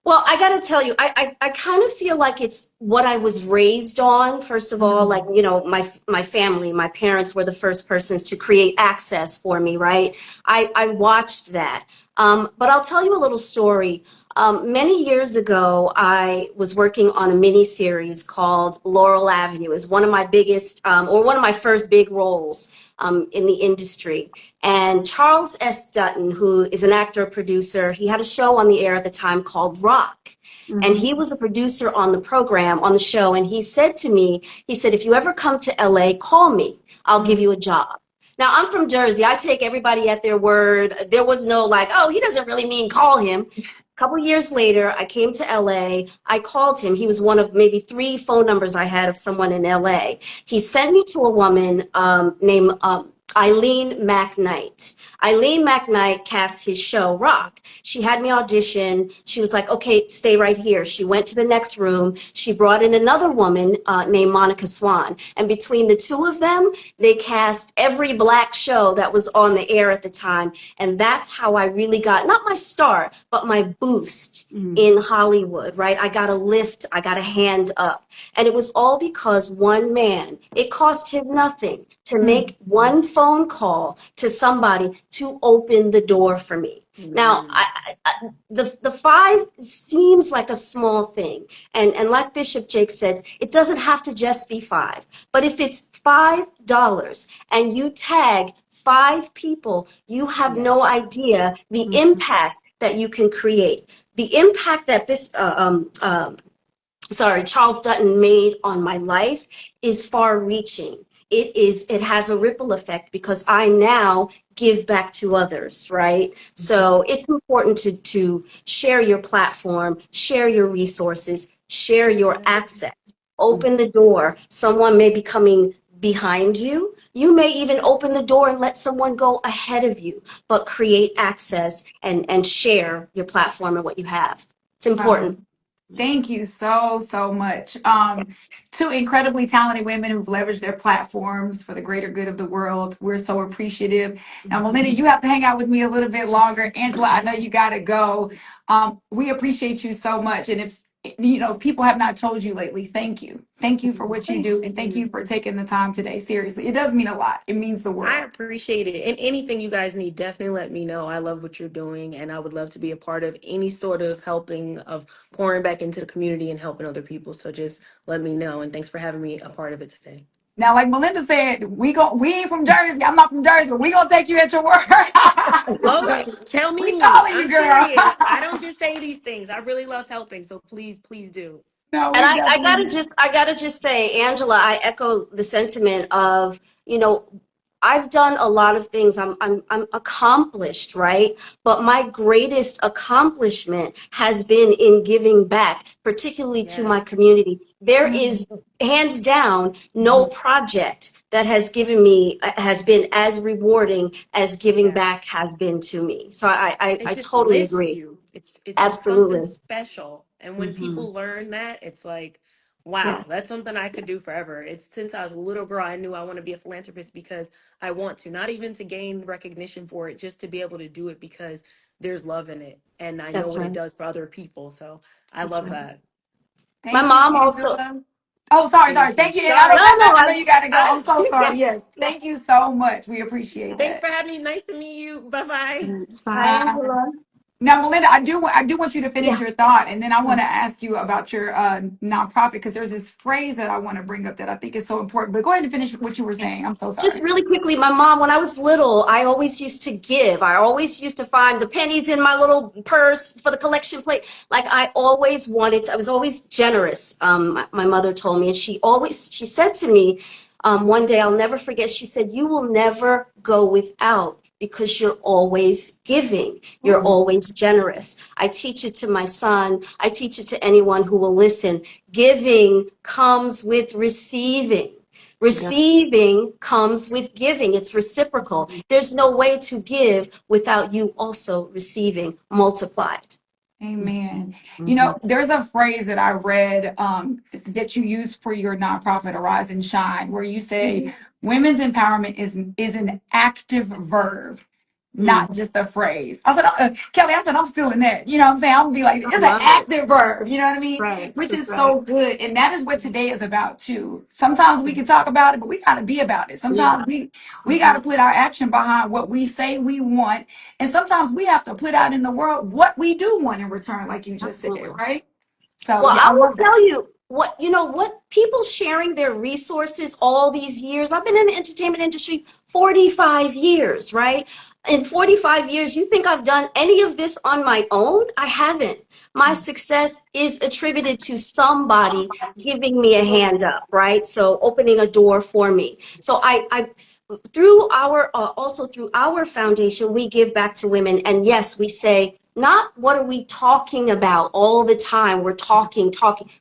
Well, I got to tell you, I kind of feel like it's what I was raised on. First of all, like, Mm, my family, my parents were the first persons to create access for me, right? I watched that. But I'll tell you a little story. Many years ago, I was working on a mini series called Laurel Avenue. Is one of my biggest, or one of my first big roles in the industry. And Charles S. Dutton, who is an actor producer, he had a show on the air at the time called Rock. And mhm, he was a producer on the program, on the show. And he said to me, he said, if you ever come to LA, call me. I'll give mhm, you a job. Now, I'm from Jersey. I take everybody at their word. There was no like, oh, he doesn't really mean call him. A couple years later, I came to LA. I called him. He was one of maybe 3 phone numbers I had of someone in LA. He sent me to a woman named Eileen McKnight. Eileen McKnight cast his show Rock. She had me audition. She was like, okay, stay right here. She went to the next room. She brought in another woman named Monica Swan. And between the two of them, they cast every black show that was on the air at the time. And that's how I really got, not my start, but my boost mhm, in Hollywood, right? I got a lift. I got a hand up. And it was all because one man, it cost him nothing to mhm, make one phone call to somebody to open the door for me. Now, the five seems like a small thing, and like Bishop Jake says, it doesn't have to just be five. But if it's $5 and you tag five people, you have no Yes. idea the impact that you can create. The impact that this Charles Dutton made on my life is far reaching. It has a ripple effect because I now give back to others, right? So it's important to share your platform, share your resources, share your access. Open the door. Someone may be coming behind you. You may even open the door and let someone go ahead of you, but create access and share your platform and what you have. It's Wow. important. Thank you so much. Two incredibly talented women who've leveraged their platforms for the greater good of the world. We're so appreciative. Now, Melinda, you have to hang out with me a little bit longer. Angela, I know you got to go. We appreciate you so much. And if people have not told you lately, thank you. Thank you for what you do. And thank you for taking the time today. Seriously, it does mean a lot. It means the I world. appreciate it. And anything you guys need, definitely let me know. I love what you're doing, and I would love to be a part of any sort of helping, of pouring back into the community and helping other people. So just let me know. And thanks for having me a part of it today. Now, like Melinda said, we ain't from Jersey. I'm not from Jersey, but we gonna take you at your word. Oh, tell We me. calling you, I'm girl. serious. I don't just say these things. I really love helping. So please, please do. No, And we I gotta just say, Angela, I echo the sentiment of, I've done a lot of things. I'm accomplished, right? But my greatest accomplishment has been in giving back, particularly to my Yes. community. There definitely. is hands down no project that has been as rewarding as giving back Yes. has been to me. So I It just totally lifts agree. you. It's something Absolutely. special. And when people learn that, it's like, Yeah, wow, that's something I could do forever. It's since I was a little girl, I knew I want to be a philanthropist because I want to, not even to gain recognition for it, just to be able to do it because there's love in it. And I know that's what it right. does for other people. So I That's love right. that. My Thank you, mom also, Angela. Oh, sorry. Thank you. Thank you. I no, don't, Sorry. no, I know you gotta go. I'm so I, sorry. Yes. Thank you so much. We appreciate thanks that. for having me. Nice to meet you. Bye bye. hi, Bye. Angela. Now, Melinda, I do want you to finish Yeah. your thought, and then I want to ask you about your nonprofit because there's this phrase that I want to bring up that I think is so important. But go ahead and finish what you were saying. I'm so Just sorry. really quickly, my mom, when I was little, I always used to give. I always used to find the pennies in my little purse for the collection plate. Like I always wanted to, I was always generous. My mother told me, and she said to me, one day I'll never forget, she said, you will never go without because you're always giving. You're Ooh, always generous. I teach it to my son. I teach it to anyone who will listen. Giving comes with receiving. Receiving comes with giving. It's reciprocal. There's no way to give without you also receiving multiplied. amen. There's a phrase that I read that you use for your nonprofit, Arise and Shine, where you say women's empowerment is an active verb, not just a phrase. I said, Kelly, I said, I'm still in that. You know what I'm saying? I'm gonna be like, it's I an love it. active verb. You know what I mean? Right. Which That's is right. so good. And that is what today is about too. Sometimes we can talk about it, but we gotta be about it. Be Sometimes about we gotta put our action behind what we say we want. And sometimes we have to put out in the world what we do want in return, like you it. just said, Absolutely. right? So Well, yeah, I I will love that. tell you what people sharing their resources all these years. I've been in the entertainment industry 45 years, right? In 45 years, you think I've done any of this on my own? I haven't. My success is attributed to somebody giving me a hand up, right? So opening a door for me. So I through our also through our foundation, we give back to women, and yes, we say not what are we talking about all the time. We're talking.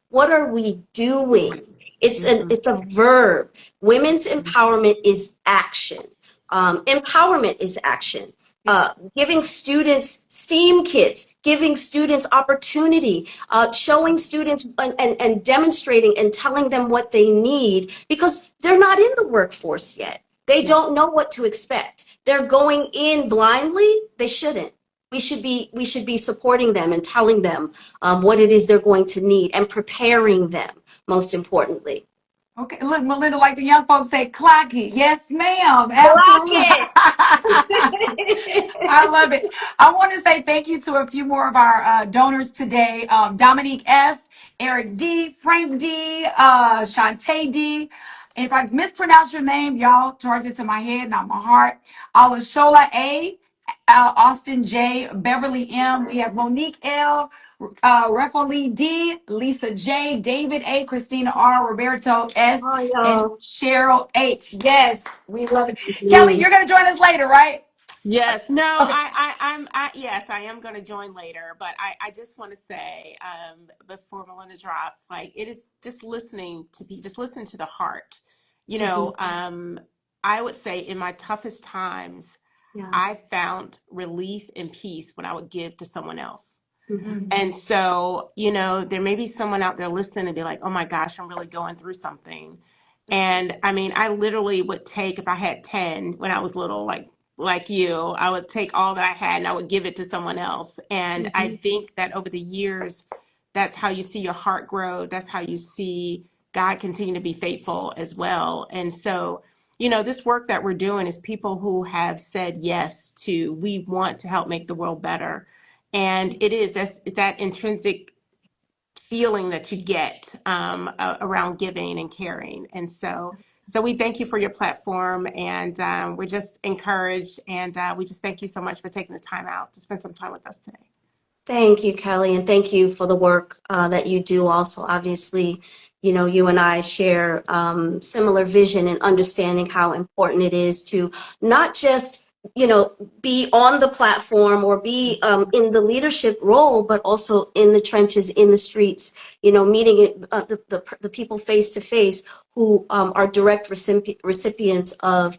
What are we doing? It's a verb. Women's empowerment is action. Empowerment is action. Yeah. Giving students STEAM kits, giving students opportunity, showing students and demonstrating and telling them what they need because they're not in the workforce yet. They Yeah. don't know what to expect. They're going in blindly. They shouldn't. We should be supporting them and telling them what it is they're going to need and preparing them, most importantly. Okay, look, Melinda, like the young folks say, clock it. Yes, ma'am. Block Absolutely. it. I love it. I want to say thank you to a few more of our donors today. Dominique F., Eric D., Frank D., Shantae D. If I mispronounce your name, y'all charge it to my head, not my heart. Alashola A., Austin J., Beverly M. We have Monique L., Refali D., Lisa J., David A., Christina R., Roberto S., Oh, and y'all. Cheryl H. Yes, we love it. Kelly, Mhm. you're going to join us later, right? Yes, no, Okay. yes, I am going to join later, but I just want to say, before Melinda drops, like it is just listening to be, just listen to the heart. You Mhm. know, I would say in my toughest times, Yeah. I found relief and peace when I would give to someone else. Mhm. And so, you know, there may be someone out there listening and be like, oh my gosh, I'm really going through something. And I mean, I literally would take, if I had 10 when I was little, like you, I would take all that I had and I would give it to someone else. And I Mhm. think that over the years, that's how you see your heart grow. That's how you see God continue to be faithful as well. And so, you know, this work that we're doing is people who have said yes to, we want to help make the world better. And it is that's that intrinsic feeling that you get around giving and caring. And so we thank you for your platform, and we're just encouraged, and we just thank you so much for taking the time out to spend some time with us today. Thank you, Kelly, and thank you for the work that you do also. Obviously, you know, you and I share similar vision and understanding how important it is to not just, you know, be on the platform or be in the leadership role, but also in the trenches, in the streets, you know, meeting the people face to face who are direct recipients of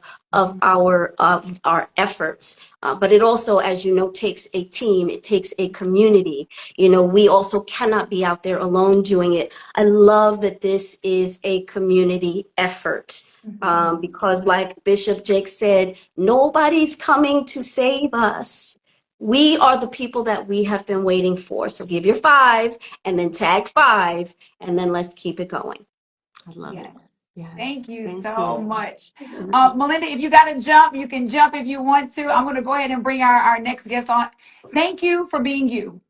our efforts. But it also, as you know, takes a team. It takes a community. You know, we also cannot be out there alone doing it. I love that this is a community effort. Because like Bishop Jake said, nobody's coming to save us. We are the people that we have been waiting for. So give your five and then tag five, and then let's keep it going. I love it. Yes. Yes, Thank you thank so you. much. Melinda, if you got to jump, you can jump if you want to. I'm going to go ahead and bring our next guest on. Thank you for being you.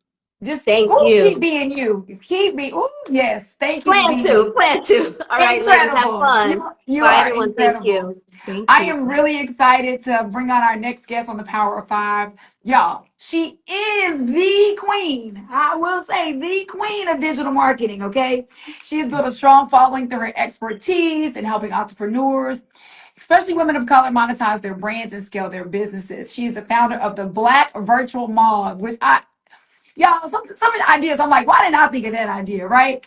Just Thank keep you. being you. Keep me. Ooh, yes. Thank you for Plan being to, you. plan to. All right, ladies, have Incredible. fun. You Bye, are everyone. Thank incredible. you. Thank I you. am really excited to bring on our next guest on the Power of Five. Y'all, she is the queen. I will say the queen of digital marketing, okay? She has built a strong following through her expertise in helping entrepreneurs, especially women of color, monetize their brands and scale their businesses. She is the founder of the Black Virtual Mall, which y'all, some of the ideas, I'm like, why didn't I think of that idea, right?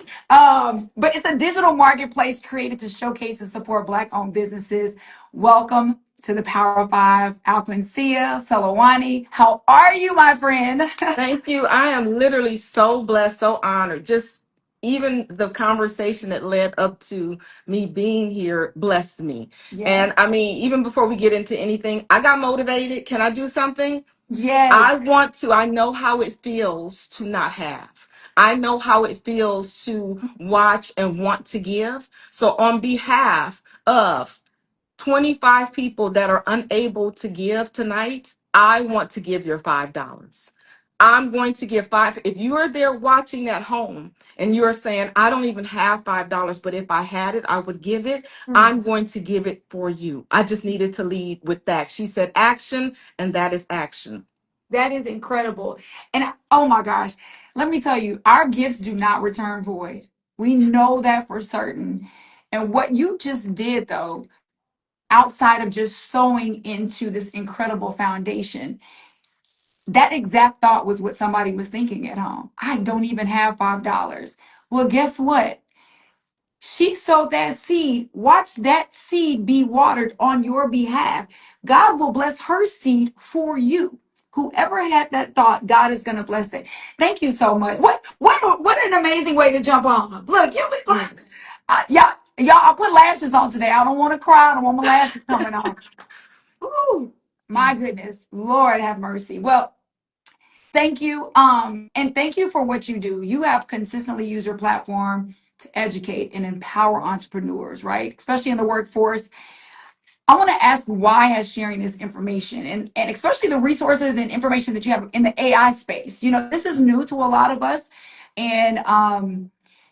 But it's a digital marketplace created to showcase and support Black-owned businesses. Welcome to the Power Five, Alquencia Salawani. How are you, my friend? Thank you. I am literally so blessed, so honored. Just even the conversation that led up to me being here blessed me. Yes, And I mean, even before we get into anything, I got motivated. Can I do something? yes. I know how it feels to not have. I know how it feels to watch and want to give. So, on behalf of 25 people that are unable to give tonight, I want to give your $5. I'm going to give five. If you are there watching at home and you're saying, I don't even have $5, but if I had it, I would give it, Mm, I'm going to give it for you. I just needed to lead with that. She said action, and that is action. that is incredible. And oh my gosh, let me tell you, our gifts do not return void. We know that for certain. And what you just did, though, outside of just sowing into this incredible foundation, that exact thought was what somebody was thinking at home. I don't even have $5. Well, guess what? She sowed that seed. Watch that seed be watered on your behalf. God will bless her seed for you. Whoever had that thought, God is going to bless it. Thank you so much. What an amazing way to jump on. Look, you be like, y'all, I put lashes on today. I don't want to cry. I don't want my lashes coming off. Ooh, my Yes. goodness. Lord have mercy. Well, thank you. And thank you for what you do. You have consistently used your platform to educate and empower entrepreneurs, right? Especially in the workforce. I want to ask, why has sharing this information and especially the resources and information that you have in the AI space? You know, this is new to a lot of us, and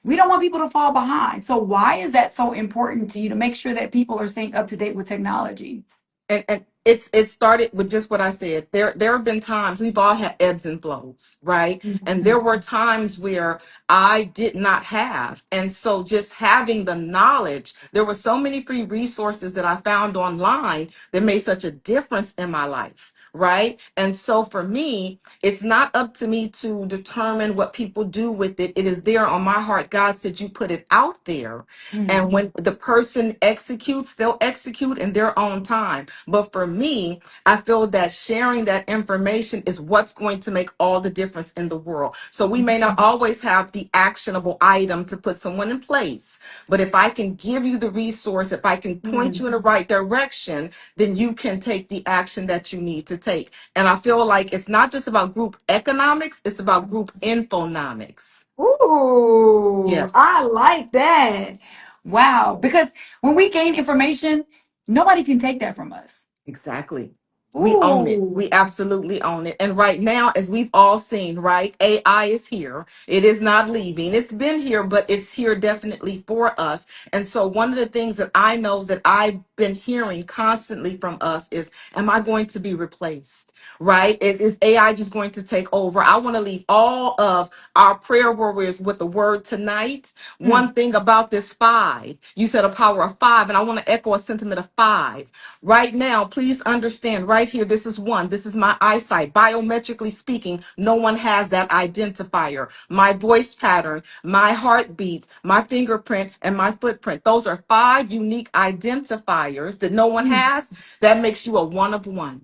we don't want people to fall behind. So why is that so important to you to make sure that people are staying up to date with technology? And it started with just what I said. There have been times we've all had ebbs and flows, right? And there were times where I did not have. And so just having the knowledge, there were so many free resources that I found online that made such a difference in my life, right? And so for me, it's not up to me to determine what people do with it. It is there on my heart. God said, you put it out there. And when the person executes, they'll execute in their own time. But for me, I feel that sharing that information is what's going to make all the difference in the world. So we may not always have the actionable item to put someone in place, but if I can give you the resource, if I can point you in the right direction, then you can take the action that you need to take. And I feel like it's not just about group economics, it's about group infonomics. Ooh, Yes. I like that. Wow. Because when we gain information, nobody can take that from us. Exactly. We own it. Ooh. We absolutely own it. And right now, as we've all seen, right, AI is here. It is not leaving. It's been here, but it's here definitely for us. And so one of the things that I know that I've been hearing constantly from us is, am I going to be replaced? Right? Is AI just going to take over? I want to leave all of our prayer warriors with a word tonight. Mm. One thing about this 5, you said a power of 5, and I want to echo a sentiment of 5. Right now, please understand right here, this is 1. This is my eyesight. Biometrically speaking, no one has that identifier. My voice pattern, my heartbeats, my fingerprint, and my footprint. Those are 5 unique identifiers that no one has. That makes you a one of one.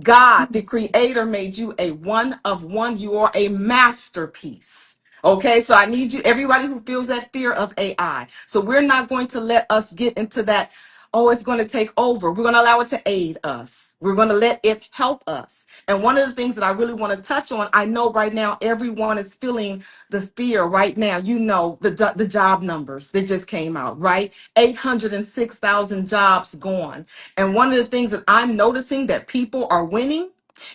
God, the creator, made you a one of one. You are a masterpiece. Okay, so I need you, everybody who feels that fear of AI. So we're not going to let us get into that, oh, it's going to take over. We're going to allow it to aid us. We're going to let it help us. And one of the things that I really want to touch on, I know right now everyone is feeling the fear right now. You know, the job numbers that just came out, right? 806,000 jobs gone. And one of the things that I'm noticing that people are winning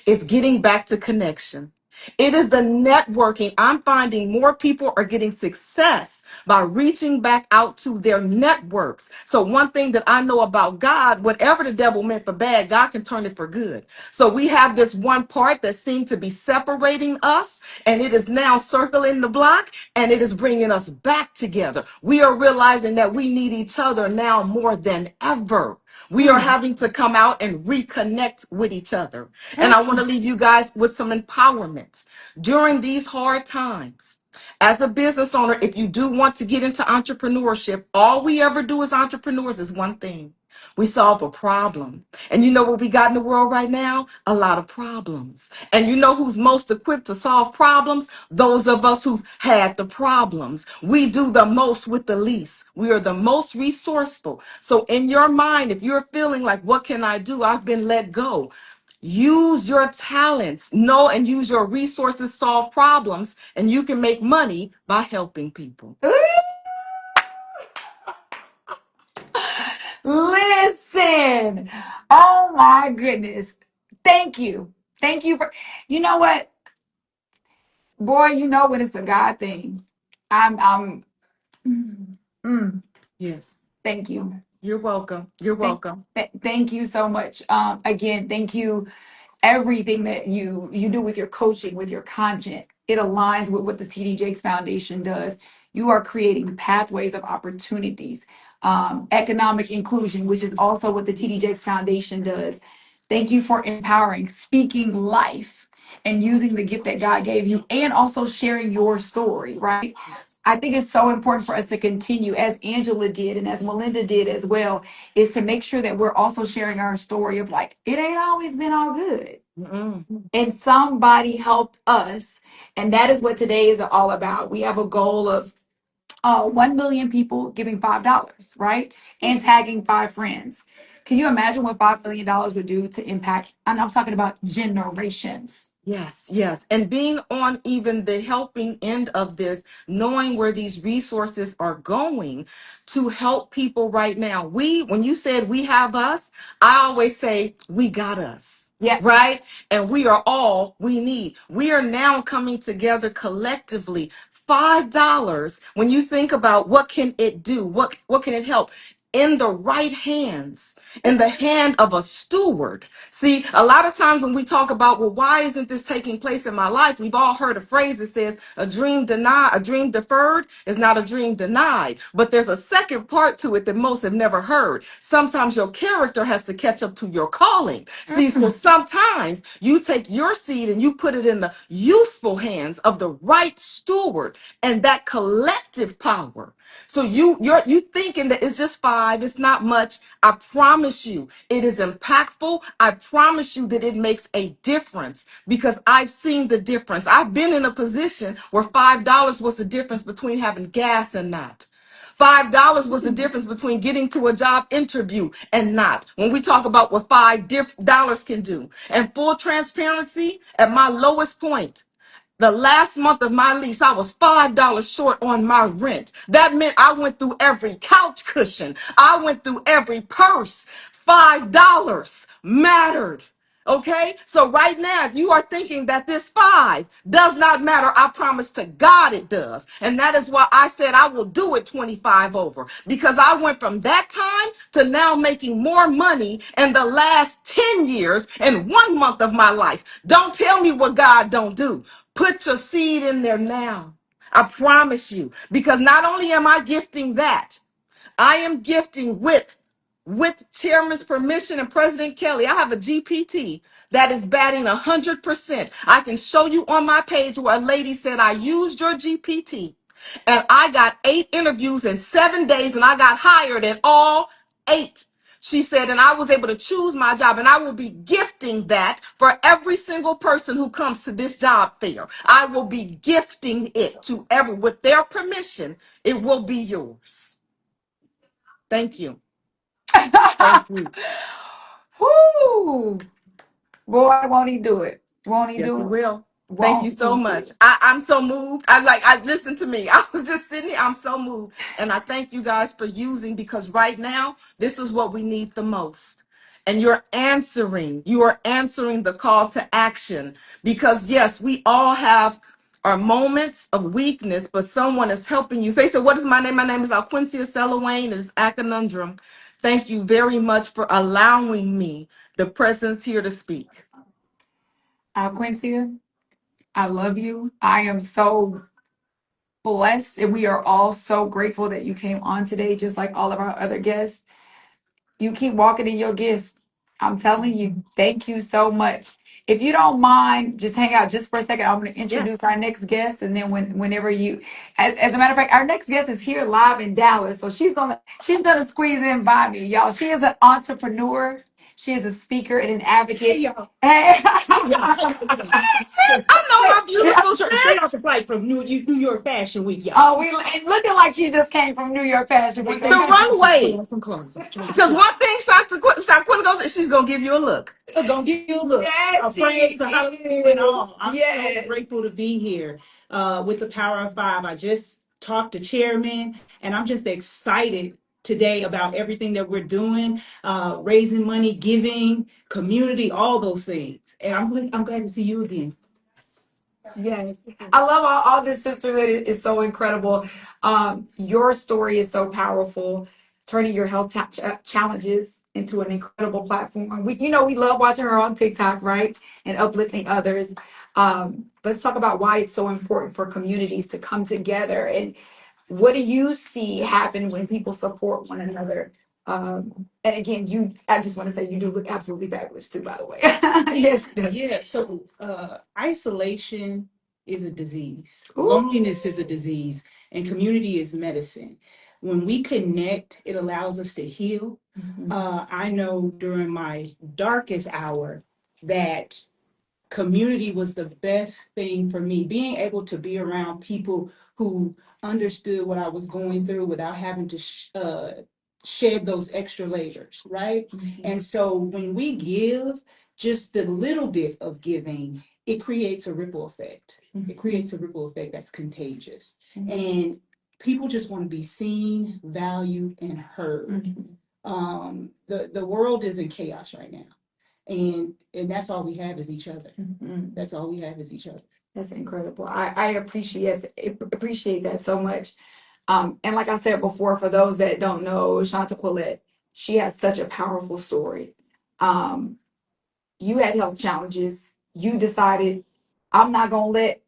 is getting back to connection. It is the networking. I'm finding more people are getting success by reaching back out to their networks. So one thing that I know about God, whatever the devil meant for bad, God can turn it for good. So we have this one part that seemed to be separating us, and it is now circling the block, and it is bringing us back together. We are realizing that we need each other now more than ever. We are having to come out and reconnect with each other. And I want to leave you guys with some empowerment during these hard times. As a business owner, if you do want to get into entrepreneurship, all we ever do as entrepreneurs is one thing. We solve a problem. And you know what we got in the world right now? A lot of problems. And you know who's most equipped to solve problems? Those of us who've had the problems. We do the most with the least. We are the most resourceful. So in your mind, if you're feeling like, what can I do? I've been let go. Use your talents, know and use your resources, solve problems, and you can make money by helping people. Listen. Oh my goodness. Thank you. Thank you for, you know what? Boy, you know what, it's a God thing. I'm mm, Yes. thank you. You're welcome. You're Thank, welcome. thank you so much. Again, thank you. Everything that you do with your coaching, with your content, it aligns with what the TD Jakes Foundation does. You are creating pathways of opportunities, economic inclusion, which is also what the TD Jakes Foundation does. Thank you for empowering, speaking life, and using the gift that God gave you, and also sharing your story, right? I think it's so important for us to continue, as Angela did and as Melinda did as well, is to make sure that we're also sharing our story of like, it ain't always been all good. Mm-mm. And somebody helped us. And that is what today is all about. We have a goal of 1 million people giving $5, right? And tagging 5 friends. Can you imagine what $5 million would do to impact? And I'm talking about generations. Yes, yes. And being on even the helping end of this, knowing where these resources are going to help people right now. When you said we have us, I always say we got us. Yeah. Right? And we are all we need. We are now coming together collectively. $5. When you think about what can it do? What can it help? In the right hands, in the hand of a steward. See, a lot of times when we talk about, well, why isn't this taking place in my life? We've all heard a phrase that says a dream deferred is not a dream denied. But there's a second part to it that most have never heard. Sometimes your character has to catch up to your calling. See, so sometimes you take your seed and you put it in the useful hands of the right steward and that collective power. So you thinking that it's just five, it's not much. I promise you, it is impactful. I promise you that it makes a difference because I've seen the difference. I've been in a position where $5 was the difference between having gas and not. $5 was the difference between getting to a job interview and not. When we talk about what $5 can do. And full transparency, at my lowest point, the last month of my lease, I was $5 short on my rent. That meant I went through every couch cushion. I went through every purse. $5 mattered. Okay, so right now, if you are thinking that this five does not matter, I promise to God it does. And that is why I said I will do it 25 over because I went from that time to now making more money in the last 10 years in 1 month of my life. Don't tell me what God don't do. Put your seed in there now. I promise you, because not only am I gifting that, I am gifting with chairman's permission and President Kelly. I have a GPT that is batting 100%. I can show you on my page where a lady said, I used your GPT and I got 8 interviews in 7 days and I got hired in all 8. She said, and I was able to choose my job, and I will be gifting that for every single person who comes to this job fair. I will be gifting it to with their permission. It will be yours. Thank you. Thank you. Whoo! Boy, won't he do it? Won't he Yes, do he it? will. Thank you Won't so he do much. it? I'm so moved. I listen to me. I was just sitting here. I'm so moved. And I thank you guys for using because right now, this is what we need the most. And you are answering the call to action because yes, we all have our moments of weakness, but someone is helping you. They said, what is my name? My name is Alquincia Wayne. It is a conundrum. Thank you very much for allowing me the presence here to speak. Quincy, I love you. I am so blessed, and we are all so grateful that you came on today, just like all of our other guests. You keep walking in your gift. I'm telling you, thank you so much. If you don't mind, just hang out just for a second. I'm going to Yes. introduce our next guest, and then whenever you, as a matter of fact, our next guest is here live in Dallas, so she's gonna squeeze in by me, y'all. She is an entrepreneur. She is a speaker and an advocate. Hey, y'all. Hey. Sis, I know my beautiful Straight off sis. the flight from New York Fashion Week, y'all. Oh, we looking like she just came from New York Fashion Week. One The thing Don't she you? put runway. on some clothes. Because one thing Shaquilla goes, she's gonna give you a look. Gonna give you a look. Yes, Praise she to Hallelujah and is. all. I'm so Yes. grateful to be here with the Power of Five. I just talked to Chairman, and I'm just excited today about everything that we're doing, raising money, giving, community, all those things. And I'm glad to see you again. Yes. I love all this sisterhood is so incredible. Your story is so powerful, turning your health challenges into an incredible platform. We love watching her on TikTok, right? And uplifting others. Let's talk about why it's so important for communities to come together. And what do you see happen when people support one another? And again, I just want to say you do look absolutely fabulous too, by the way. Yes, yes. Yeah, so isolation is a disease, Ooh. loneliness is a disease, and community is medicine. When we connect, it allows us to heal. I know during my darkest hour that community was the best thing for me. Being able to be around people who understood what I was going through without having to shed those extra layers, right? And so when we give, just the little bit of giving, it creates a ripple effect. It creates a ripple effect that's contagious. And people just want to be seen, valued, and heard. The world is in chaos right now. And that's all we have is each other. That's all we have is each other. That's incredible. I appreciate that so much. And like I said before, for those that don't know Shanta Quillette, she has such a powerful story. You had health challenges. You decided, I'm not gonna let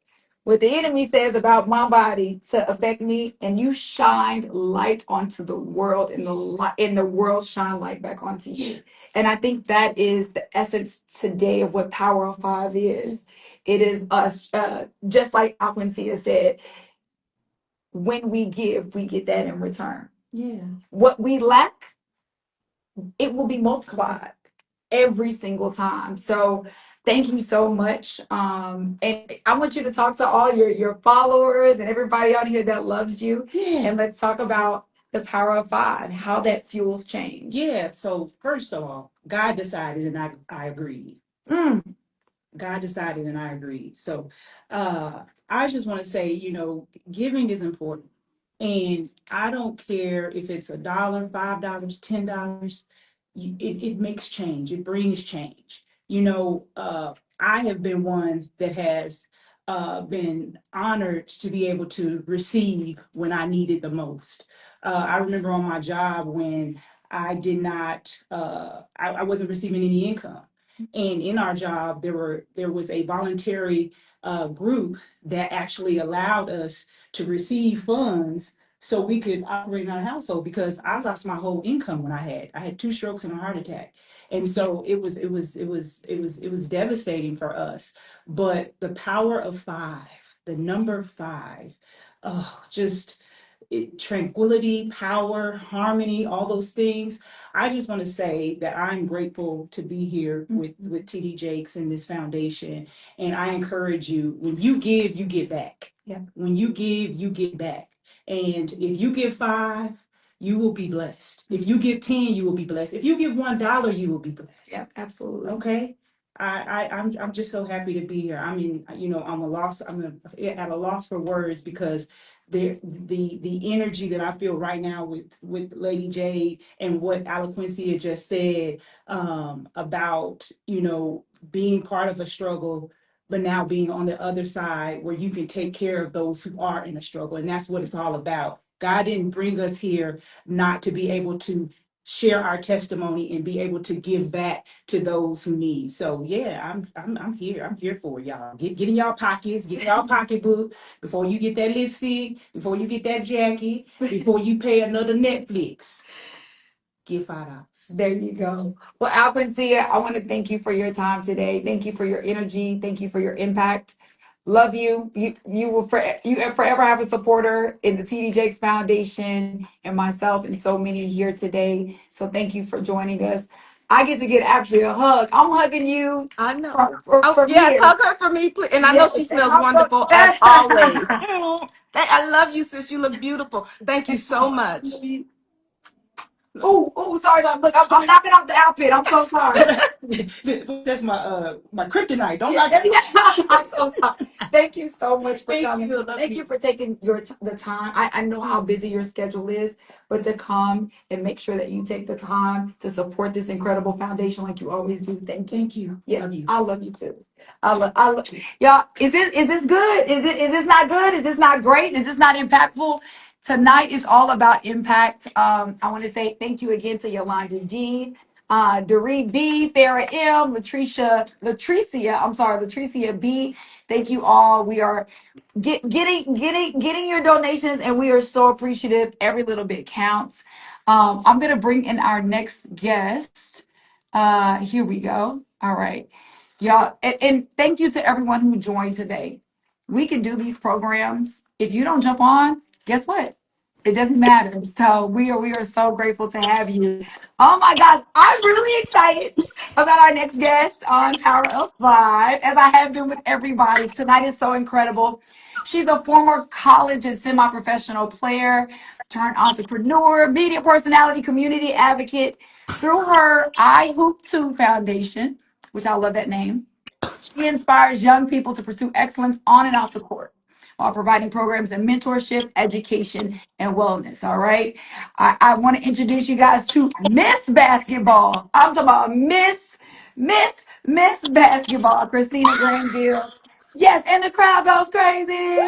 what the enemy says about my body to affect me, and you shined light onto the world, and the light in the world shine light back onto you. And I think that is the essence today of what Power of Five is. It is us, just like Aquancia said, when we give, we get that in return. Yeah. What we lack, it will be multiplied every single time. So thank you so much. And I want you to talk to all your followers and everybody on here that loves you. Yeah. And let's talk about the power of five, how that fuels change. Yeah. So first of all, God decided and I agreed. God decided and I agreed. So I just want to say, giving is important. And I don't care if it's $1, $5, $10, it makes change. It brings change. I have been one that has been honored to be able to receive when I needed the most. I remember on my job when I did not, I wasn't receiving any income. And in our job, there was a voluntary group that actually allowed us to receive funds so we could operate in our household, because I lost my whole income when I had 2 strokes and a heart attack. And so it was devastating for us. But the power of five, the number five, just tranquility, power, harmony, all those things. I just want to say that I'm grateful to be here with TD Jakes and this foundation. And I encourage you, when you give, you get back. Yeah. When you give, you get back. And if you give 5, you will be blessed. If you give 10, you will be blessed. If you give $1, you will be blessed. Yeah, absolutely. Okay. I'm just so happy to be here. I mean, I'm at a loss for words, because the energy that I feel right now with Lady J and what Aloquencia just said about being part of a struggle, but now being on the other side where you can take care of those who are in a struggle. And that's what it's all about. God didn't bring us here not to be able to share our testimony and be able to give back to those who need. So yeah, I'm here. I'm here for y'all. Get in y'all pockets, get in y'all pocketbook before you get that lipstick, before you get that jacket, before you pay another Netflix. Give $5. There you go. Well, Alquencia, I want to thank you for your time today. Thank you for your energy. Thank you for your impact. Love you. You will forever have a supporter in the TD Jakes Foundation and myself and so many here today. So thank you for joining us. I get to get actually a hug. I'm hugging you. I know. From Yes, here. hug her for me, please. And I know Yes, she and smells wonderful as always. I love you, sis. You look beautiful. Thank you so much. Sorry. Look, I'm knocking off the outfit. I'm so sorry. That's my kryptonite. Don't Yeah, knock it. I'm so sorry. Thank you so much for Thank coming. you. Love Thank you for taking the time. I know how busy your schedule is, but to come and make sure that you take the time to support this incredible foundation like you always do. Thank you. Thank you. Yeah, Love you. I love you too. I love y'all. Is this good? Is this not good? Is this not great? Is this not impactful? Tonight is all about impact. I want to say thank you again to Yolanda D, Doree B, Farah M, Latricia B. Thank you all. We are getting your donations, and we are so appreciative. Every little bit counts. I'm gonna bring in our next guest. Here we go. All right, y'all, and thank you to everyone who joined today. We can do these programs. If you don't jump on, guess what? It doesn't matter. So we are so grateful to have you. Oh my gosh, I'm really excited about our next guest on Power of Five, as I have been with everybody. Tonight is so incredible. She's a former college and semi-professional player, turned entrepreneur, media personality, community advocate. Through her I Hoop 2 Foundation, which I love that name, she inspires young people to pursue excellence on and off the court while providing programs in mentorship, education, and wellness. All right. I want to introduce you guys to Miss Basketball. I'm talking about Miss Basketball, Christina Granville. Yes, and the crowd goes crazy.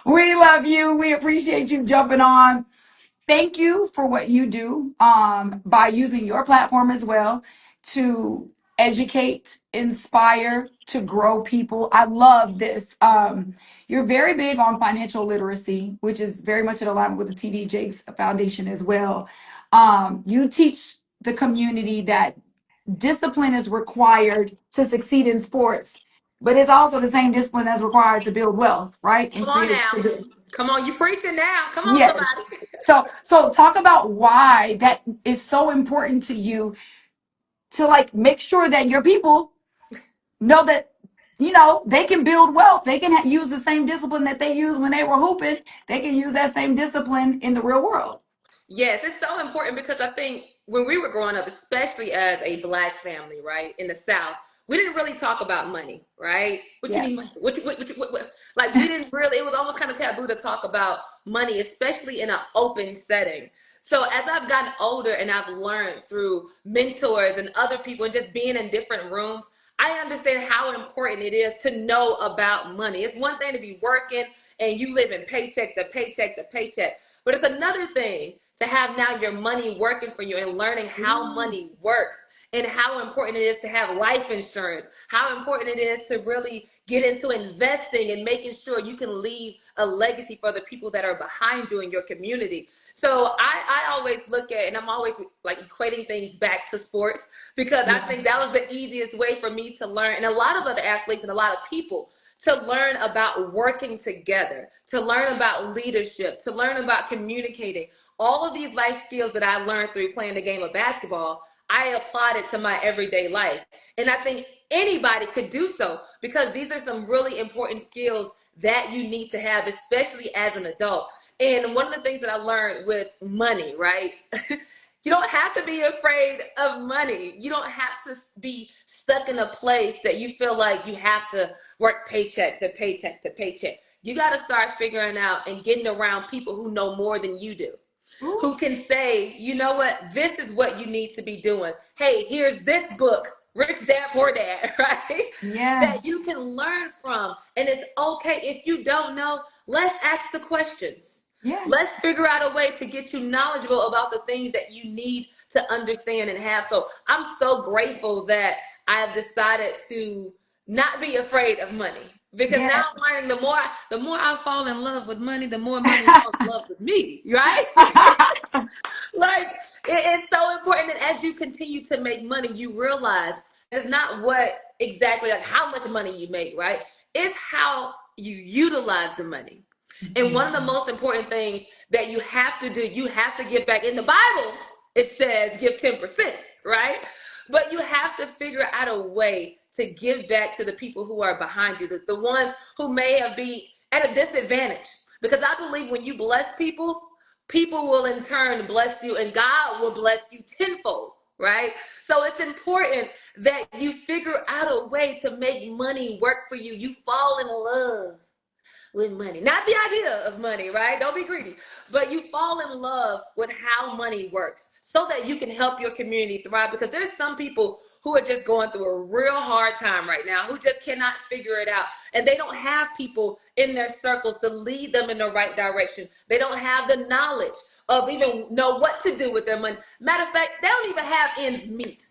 We love you. We appreciate you jumping on. Thank you for what you do by using your platform as well to educate, inspire, to grow people. I love this. You're very big on financial literacy, which is very much in alignment with the TD Jakes Foundation as well. You teach the community that discipline is required to succeed in sports, but it's also the same discipline that's required to build wealth, right? And Come on create now. stability. Come on, you preaching now. Come on, Yes. somebody. So talk about why that is so important to you to like make sure that your people know that they can build wealth. They can use the same discipline that they used when they were hooping. They can use that same discipline in the real world. Yes, it's so important because I think when we were growing up, especially as a black family, right, in the South, we didn't really talk about money, right? What you Yeah. mean, money? What? Like, we didn't really, it was almost kind of taboo to talk about money, especially in an open setting. So as I've gotten older and I've learned through mentors and other people and just being in different rooms, I understand how important it is to know about money. It's one thing to be working and you live in paycheck to paycheck to paycheck. But it's another thing to have now your money working for you and learning how money works and how important it is to have life insurance, how important it is to really get into investing and making sure you can leave a legacy for the people that are behind you in your community. So I always look at, and I'm always like equating things back to sports because I think that was the easiest way for me to learn. And a lot of other athletes and a lot of people to learn about working together, to learn about leadership, to learn about communicating. All of these life skills that I learned through playing the game of basketball, I applied it to my everyday life. And I think anybody could do so because these are some really important skills that you need to have, especially as an adult. And one of the things that I learned with money, right? You don't have to be afraid of money. You don't have to be stuck in a place that you feel like you have to work paycheck to paycheck to paycheck. You got to start figuring out and getting around people who know more than you do, who can say, you know what, this is what you need to be doing. Hey, here's this book, Rich Dad Poor Dad, right? Yeah. That you can learn from. And it's okay if you don't know, let's ask the questions. Yeah. Let's figure out a way to get you knowledgeable about the things that you need to understand and have. So I'm so grateful that I have decided to not be afraid of money because Yeah. now I'm learning the more I fall in love with money, the more money falls in love with me, right? Like it's so important that as you continue to make money, you realize it's not what exactly like how much money you make, right? It's how you utilize the money. And one of the most important things that you have to do, you have to give back. In the Bible, it says give 10%, right? But you have to figure out a way to give back to the people who are behind you, the ones who may have been at a disadvantage. Because I believe when you bless people, people will in turn bless you and God will bless you tenfold, right? So it's important that you figure out a way to make money work for you. You fall in love with money. Not the idea of money, right? Don't be greedy. But you fall in love with how money works so that you can help your community thrive because there's some people who are just going through a real hard time right now who just cannot figure it out. And they don't have people in their circles to lead them in the right direction. They don't have the knowledge of even know what to do with their money. Matter of fact, they don't even have ends meet.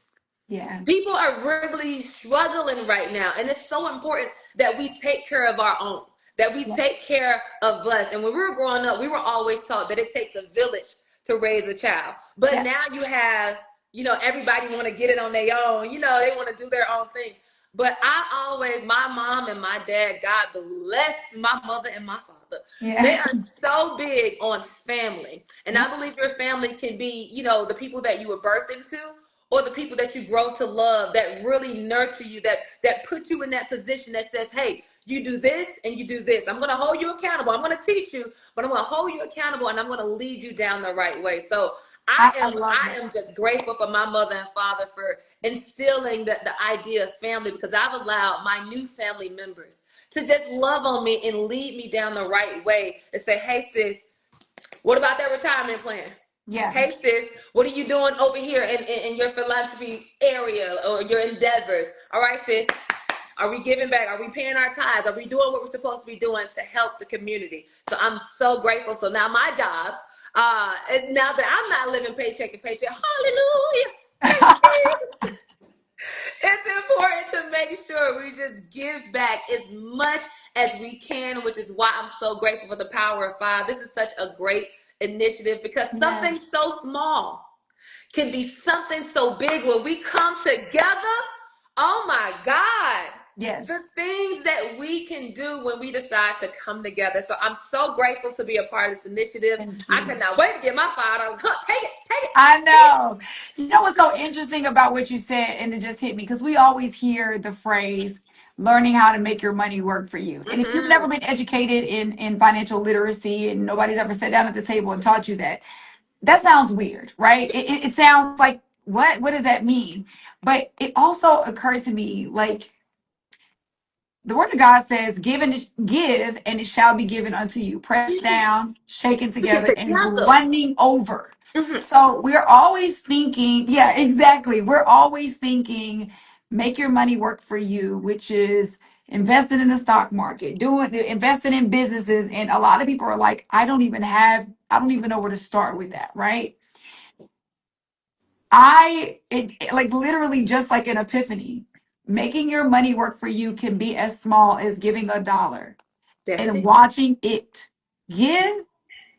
Yeah. People are really struggling right now. And it's so important that we take care of our own, that we take care of us. And when we were growing up, we were always taught that it takes a village to raise a child. But Yeah. now you have, everybody want to get it on their own. They want to do their own thing. But my mom and my dad, God bless my mother and my father. They Yeah. are so big on family. And Yeah. I believe your family can be, the people that you were birthed into or the people that you grow to love that really nurture you, that put you in that position that says, hey, you do this and you do this. I'm going to hold you accountable. I'm going to teach you, but I'm going to hold you accountable and I'm going to lead you down the right way. So I love I that. am just grateful for my mother and father for instilling the idea of family, because I've allowed my new family members to just love on me and lead me down the right way and say, hey, sis, what about that retirement plan? Yeah. Hey, sis, what are you doing over here in your philanthropy area or your endeavors? All right, sis, are we giving back? Are we paying our tithes? Are we doing what we're supposed to be doing to help the community? So I'm so grateful. So now my job, and now that I'm not living paycheck to paycheck, hallelujah, thank you, Jesus. It's important to make sure we just give back as much as we can, which is why I'm so grateful for the Power of Five. This is such a great initiative, because something Yes. so small can be something so big when we come together. Oh my God. Yes. The things that we can do when we decide to come together. So I'm so grateful to be a part of this initiative. Thank I you. cannot wait to get my $5. Take it, take it, I take know. You know what's so interesting about what you said, and it just hit me because we always hear the phrase learning how to make your money work for you. it. And if you've never Mm-hmm. been educated in financial literacy and nobody's ever sat down at the table and taught you that, that sounds weird, right? It sounds like, what does that mean? But it also occurred to me, like, the word of God says, give and it shall be given unto you. Pressed down, shaken We get together, and together. running over. Mm-hmm. So we're always thinking, yeah, exactly. We're always thinking, make your money work for you, which is investing in the stock market, investing in businesses. And a lot of people are like, I don't even know where to start with that, right? Like literally just like an epiphany. Making your money work for you can be as small as giving $1 That's and it. watching it give,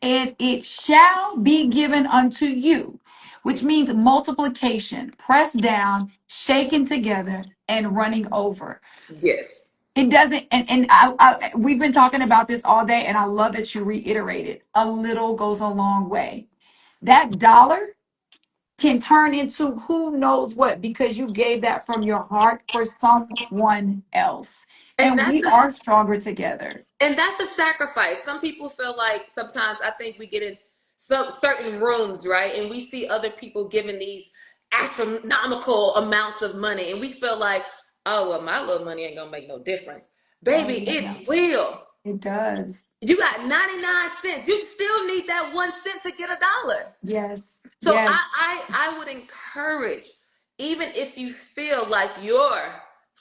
and it shall be given unto you, which means multiplication, pressed down, shaken together, and running over. Yes. It doesn't, and we've been talking about this all day, and I love that you reiterated a little goes a long way. That dollar can turn into who knows what because you gave that from your heart for someone else. And And that's we the are stronger together. And that's a sacrifice. Some people feel like, sometimes I think we get in some certain rooms, right? And we see other people giving these astronomical amounts of money. And we feel like, oh, well, my little money ain't going to make no difference. Oh, Baby, yeah, it will. it does. You got 99 cents. You still need that 1 cent to get $1. Yes, So yes. I would encourage, even if you feel like your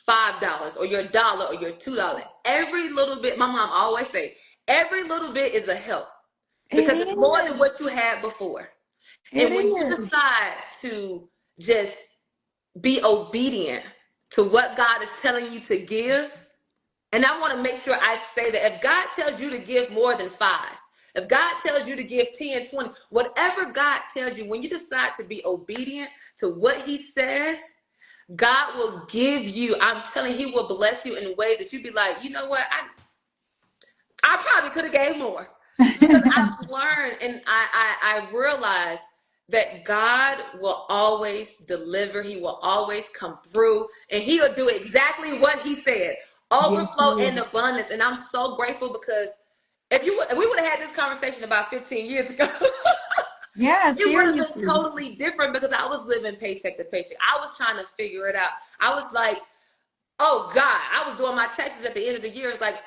$5 or your dollar or your $2, every little bit, my mom always say, every little bit is a help, It because it's more than what you is. had before. It And when you is. decide to just be obedient to what God is telling you to give, and I want to make sure I say that if God tells you to give more than five, if God tells you to give 10, 20, whatever God tells you, when you decide to be obedient to what he says, God will give you, I'm telling you, he will bless you in ways that you'd be like, you know what? I probably could have gave more, because I've learned and I realized that God will always deliver. He will always come through, and he'll do exactly what he said. Yes, he Overflow and is. abundance. And I'm so grateful, because if we would have had this conversation about 15 years ago, Yeah, it would have been seriously. totally different, because I was living paycheck to paycheck. I was trying to figure it out. I was like, oh God, I was doing my taxes at the end of the year. It's like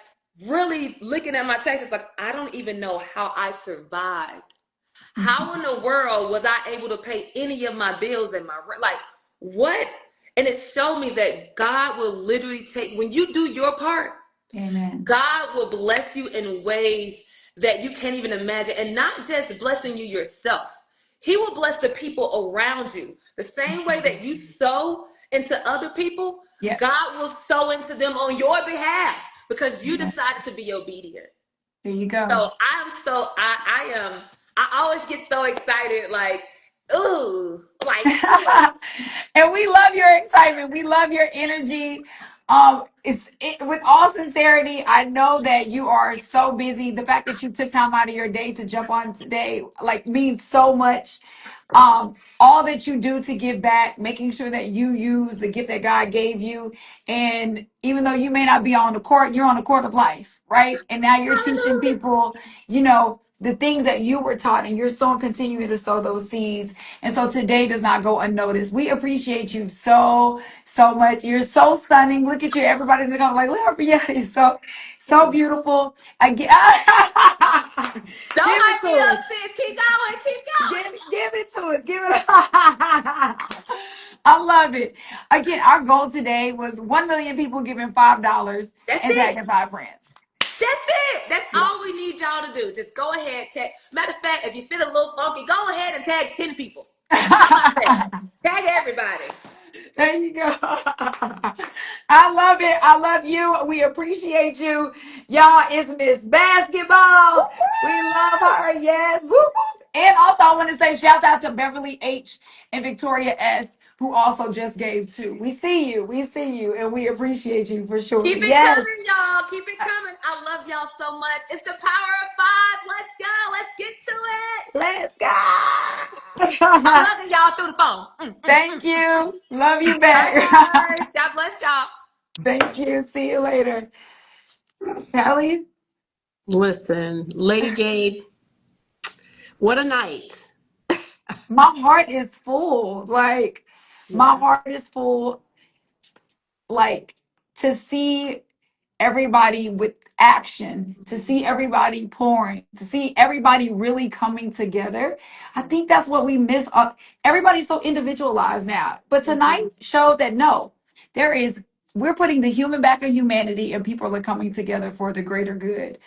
really looking at my taxes, like I don't even know how I survived. How in the world was I able to pay any of my bills and my rent? Like, what? And it showed me that God will literally take, when you do your part, Amen. God will bless you in ways that you can't even imagine. And not just blessing you yourself, he will bless the people around you. The same way that you sow into other people, Yeah. God will sow into them on your behalf, because you Yeah. decided to be obedient. There you go. So I am, I always get so excited, like, ooh, like, ooh. And we love your excitement. We love your energy. With all sincerity, I know that you are so busy. The fact that you took time out of your day to jump on today, like, means so much. All that you do to give back, making sure that you use the gift that God gave you. And even though you may not be on the court, you're on the court of life, right? And now you're teaching Hallelujah. people, the things that you were taught, and you're so continuing to sow those seeds. And so today does not go unnoticed. We appreciate you so much. You're so stunning. Look at you. Everybody's gonna come like, look, yeah, you're so beautiful. I get, Don't give it hype me to up, us. sis. Keep going. Keep going. Give it to us. Give it. I love it. Again, our goal today was 1 million people giving $5 That's and it. tagging 5 friends. That's it. That's Yeah. all we need y'all to do. Just go ahead, tag. Matter of fact, if you feel a little funky, go ahead and tag 10 people. How about that? Tag everybody. There you go. I love it. I love you. We appreciate you. Y'all, it's Miss Basketball. We love her. Yes. Woo, woo. And also, I want to say shout out to Beverly H. and Victoria S., who also just gave too. We see you. We see you. And we appreciate you for sure. Keep it Yes. coming, y'all. Keep it coming. I love y'all so much. It's the power of five. Let's go. Let's get to it. Let's I'm go. loving y'all through the phone. Thank you. Love you Bye, back. guys. God bless y'all. Thank you. See you later. Kelly? Listen, Lady Jade, what a night. My heart is full. Like, my Yeah. heart is full. Like, to see everybody with action, to see everybody pouring, to see everybody really coming together. I think that's what we miss. Everybody's so individualized now. But tonight Mhm. showed that no, there is, we're putting the human back in humanity, and people are coming together for the greater good.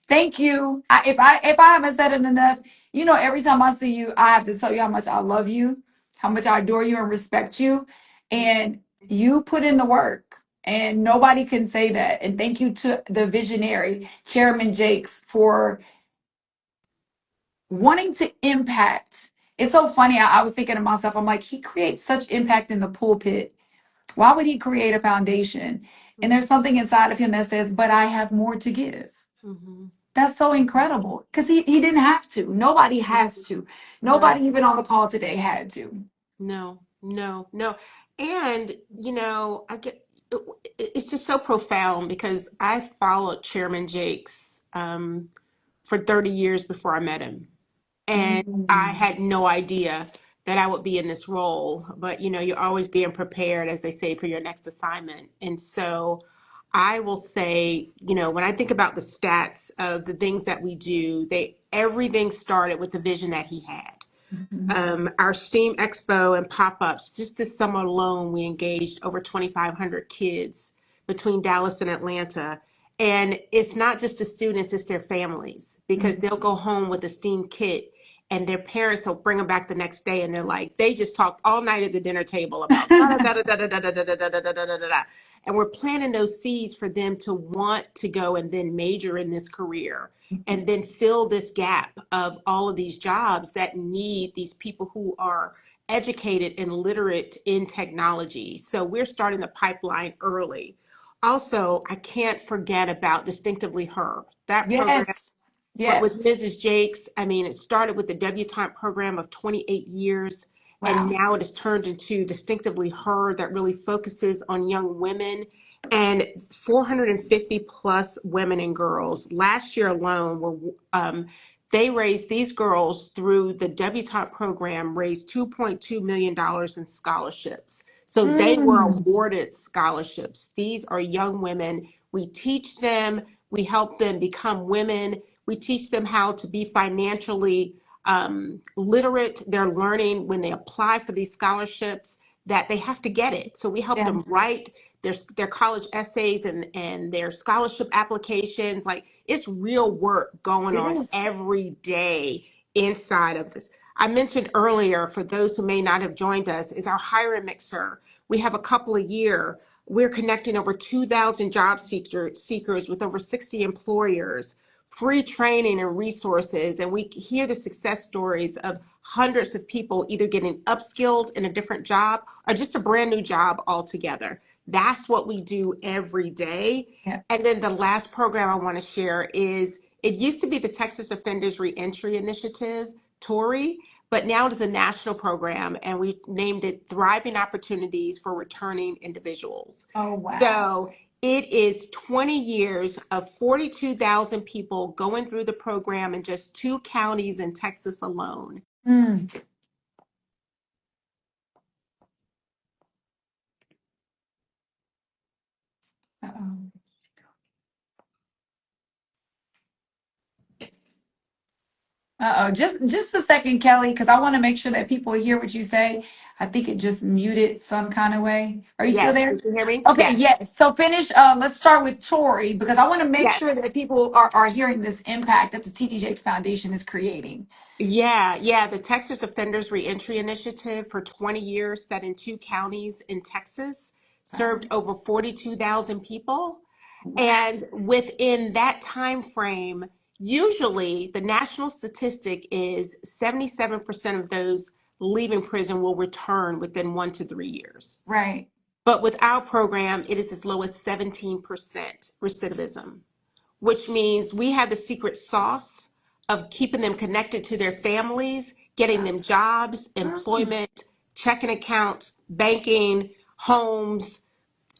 Thank you. If I haven't said it enough, every time I see you, I have to tell you how much I love you, how much I adore you and respect you. And you put in the work. And nobody can say that. And thank you to the visionary, Chairman Jakes, for wanting to impact. It's so funny. I was thinking to myself, I'm like, he creates such impact in the pulpit. Why would he create a foundation? And there's something inside of him that says, but I have more to give. Mhm. That's so incredible because he didn't have to. Nobody has to. Right. Nobody even on the call today had to. No, no, no. And, I get it's just so profound because I followed Chairman Jakes for 30 years before I met him. And I Mm. had no idea that I would be in this role. But, you're always being prepared, as they say, for your next assignment. And so I will say, when I think about the stats of the things that we do, everything started with the vision that he had. Mhm. Our STEAM Expo and pop-ups, just this summer alone, we engaged over 2,500 kids between Dallas and Atlanta. And it's not just the students, it's their families because they'll go home with a STEAM kit and their parents will bring them back the next day and they're like, they just talked all night at the dinner table about da da da da da da da da da da da da da da da. And we're planting those seeds for them to want to go and then major in this career and then fill this gap of all of these jobs that need these people who are educated and literate in technology. So we're starting the pipeline early. Also, I can't forget about Distinctively Her. That program, Yes. but with Yes. Mrs. Jakes, I mean, it started with the debutante program of 28 years, and Wow. now it has turned into Distinctively Her that really focuses on young women and 450 plus women and girls. Last year alone, they raised these girls through the debutante program raised $2.2 million in scholarships. So they were Mm. awarded scholarships. These are young women. We teach them, we help them become women. We teach them how to be financially literate. They're learning when they apply for these scholarships that they have to get it. So we help Yeah. them write their college essays and their scholarship applications. Like it's real work going on Yes. every day inside of this. I mentioned earlier, for those who may not have joined us, is our hiring mixer. We have a couple a year. We're connecting over 2,000 seekers with over 60 employers, free training and resources. And we hear the success stories of hundreds of people either getting upskilled in a different job or just a brand new job altogether. That's what we do every day. Yeah. And then the last program I want to share is it used to be the Texas Offenders Reentry Initiative, TORI, but now it is a national program and we named it Thriving Opportunities for Returning Individuals. Oh, wow. So it is 20 years of 42,000 people going through the program in just 2 counties in Texas alone. Mm. Uh-oh. Uh-oh. Just a second, Kelly, because I want to make sure that people hear what you say. I think it just muted some kind of way. Are you still Yes, there? did you hear me? Okay, Yes. yes. So finish. Let's start with Tori because I want to make sure Yes. that people are hearing this impact that the TD Jakes Foundation is creating. Yeah. The Texas Offenders Reentry Initiative for 20 years, set in 2 counties in Texas, Wow. served over 42,000 people. Wow. And within that time frame, usually the national statistic is 77% of those leaving prison will return within 1 to 3 years. Right. But with our program, it is as low as 17% recidivism, which means we have the secret sauce of keeping them connected to their families, getting them jobs, Mm. employment, checking accounts, banking, homes,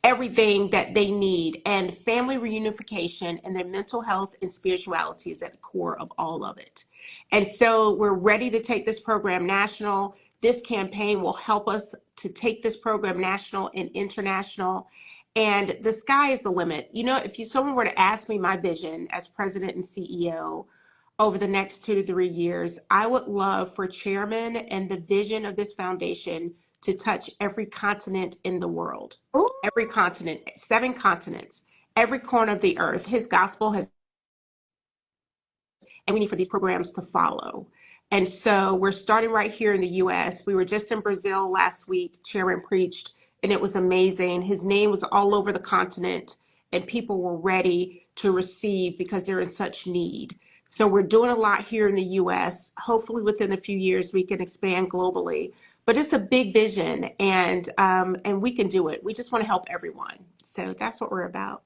everything that they need. And family reunification and their mental health and spirituality is at the core of all of it. And so we're ready to take this program national. This campaign will help us to take this program national and international. And the sky is the limit. You know, if someone were to ask me my vision as president and CEO over the next 2 to 3 years, I would love for chairman and the vision of this foundation to touch every continent in the world, Ooh. every continent, 7 continents, every corner of the earth. His gospel has, and we need for these programs to follow. And so we're starting right here in the US. We were just in Brazil last week. Chairman preached, and it was amazing. His name was all over the continent, and people were ready to receive because they're in such need. So we're doing a lot here in the US. Hopefully, within a few years, we can expand globally. But it's a big vision, and we can do it. We just want to help everyone. So that's what we're about.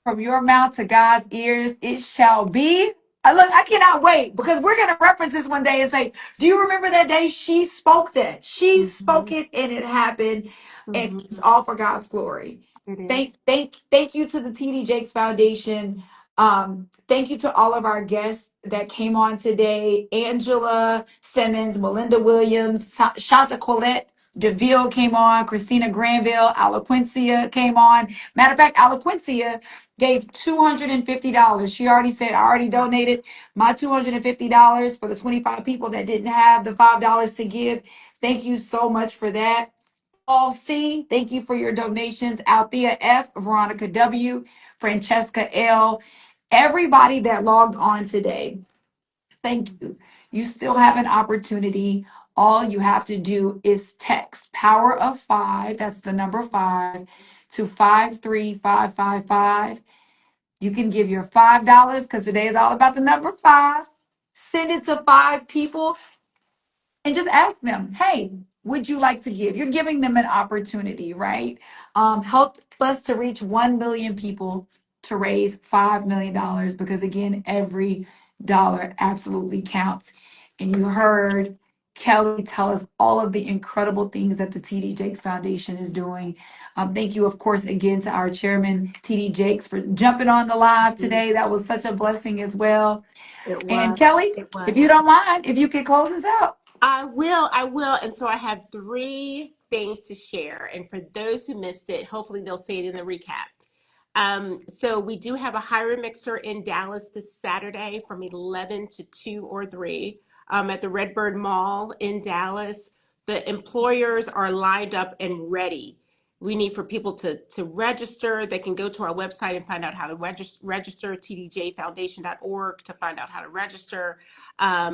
From your mouth to God's ears, it shall be. Look, I cannot wait because we're going to reference this one day and say, do you remember that day she spoke that? She spoke Mhm, it and it happened. And mhm. it's all for God's glory. It Thank, is. thank, thank you to the TD Jakes Foundation. Thank you to all of our guests that came on today. Angela Simmons, Melinda Williams, Shanta Colette DeVille came on, Christina Granville, Aloquencia came on. Matter of fact, Aloquencia gave $250. She already said, I already donated my $250 for the 25 people that didn't have the $5 to give. Thank you so much for that. Paul C, thank you for your donations. Althea F, Veronica W, Francesca L, everybody that logged on today. Thank you. You still have an opportunity. All you have to do is text power of five, that's the number five, to 53555. You can give your $5 because today is all about the number five. Send it to 5 people and just ask them, hey, would you like to give? You're giving them an opportunity, right? Help us to reach 1 million people to raise $5 million because, again, every dollar absolutely counts. And you heard Kelly tell us all of the incredible things that the TD Jakes Foundation is doing. Thank you, of course, again to our chairman, TD Jakes, for jumping on the live today. That was such a blessing as well. It And was. Kelly, It if was. you don't mind, if you could close us out. I will. And so I have 3 things to share. And for those who missed it, hopefully they'll see it in the recap. So we do have a hiring mixer in Dallas this Saturday from 11 to 2 or 3 at the Redbird Mall in Dallas. The employers are lined up and ready. We need for people to register. They can go to our website and find out how to register, tdjfoundation.org to find out how to register.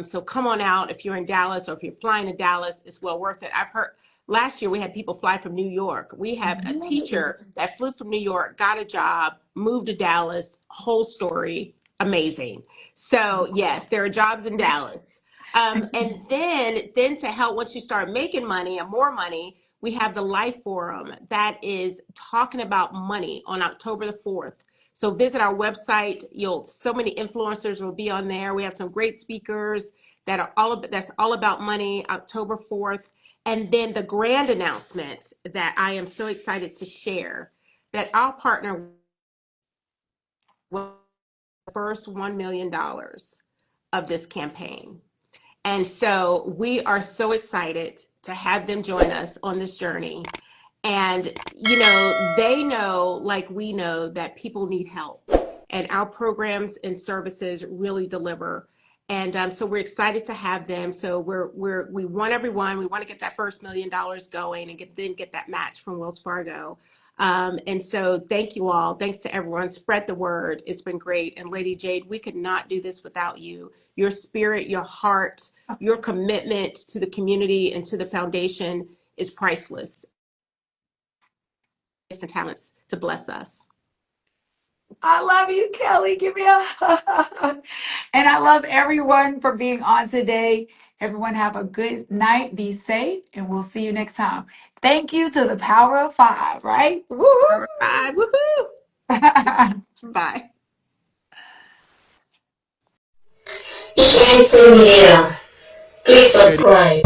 So come on out if you're in Dallas or if you're flying to Dallas, it's well worth it. I've heard last year we had people fly from New York. We have a teacher that flew from New York, got a job, moved to Dallas, whole story, amazing. So yes, there are jobs in Dallas. And then to help once you start making money and more money, we have the Life Forum that is talking about money on October the 4th. So visit our website. So many influencers will be on there. We have some great speakers that's all about money, October 4th. And then the grand announcement that I am so excited to share, that our partner will first $1 million of this campaign. And so we are so excited to have them join us on this journey. And, they know, like we know, that people need help, and our programs and services really deliver. And so we're excited to have them. So we want everyone, we want to get that first $1 million going and get that match from Wells Fargo. And so thank you all. Thanks to everyone. Spread the word. It's been great. And Lady Jade, we could not do this without you. Your spirit, your heart, your commitment to the community and to the foundation is priceless. And talents to bless us. I love you, Kelly. Give me a hug. And I love everyone for being on today. Everyone have a good night. Be safe, and we'll see you next time. Thank you to the power of five, right? Woo! All right. Woohoo! Bye. ENT Media. Please subscribe.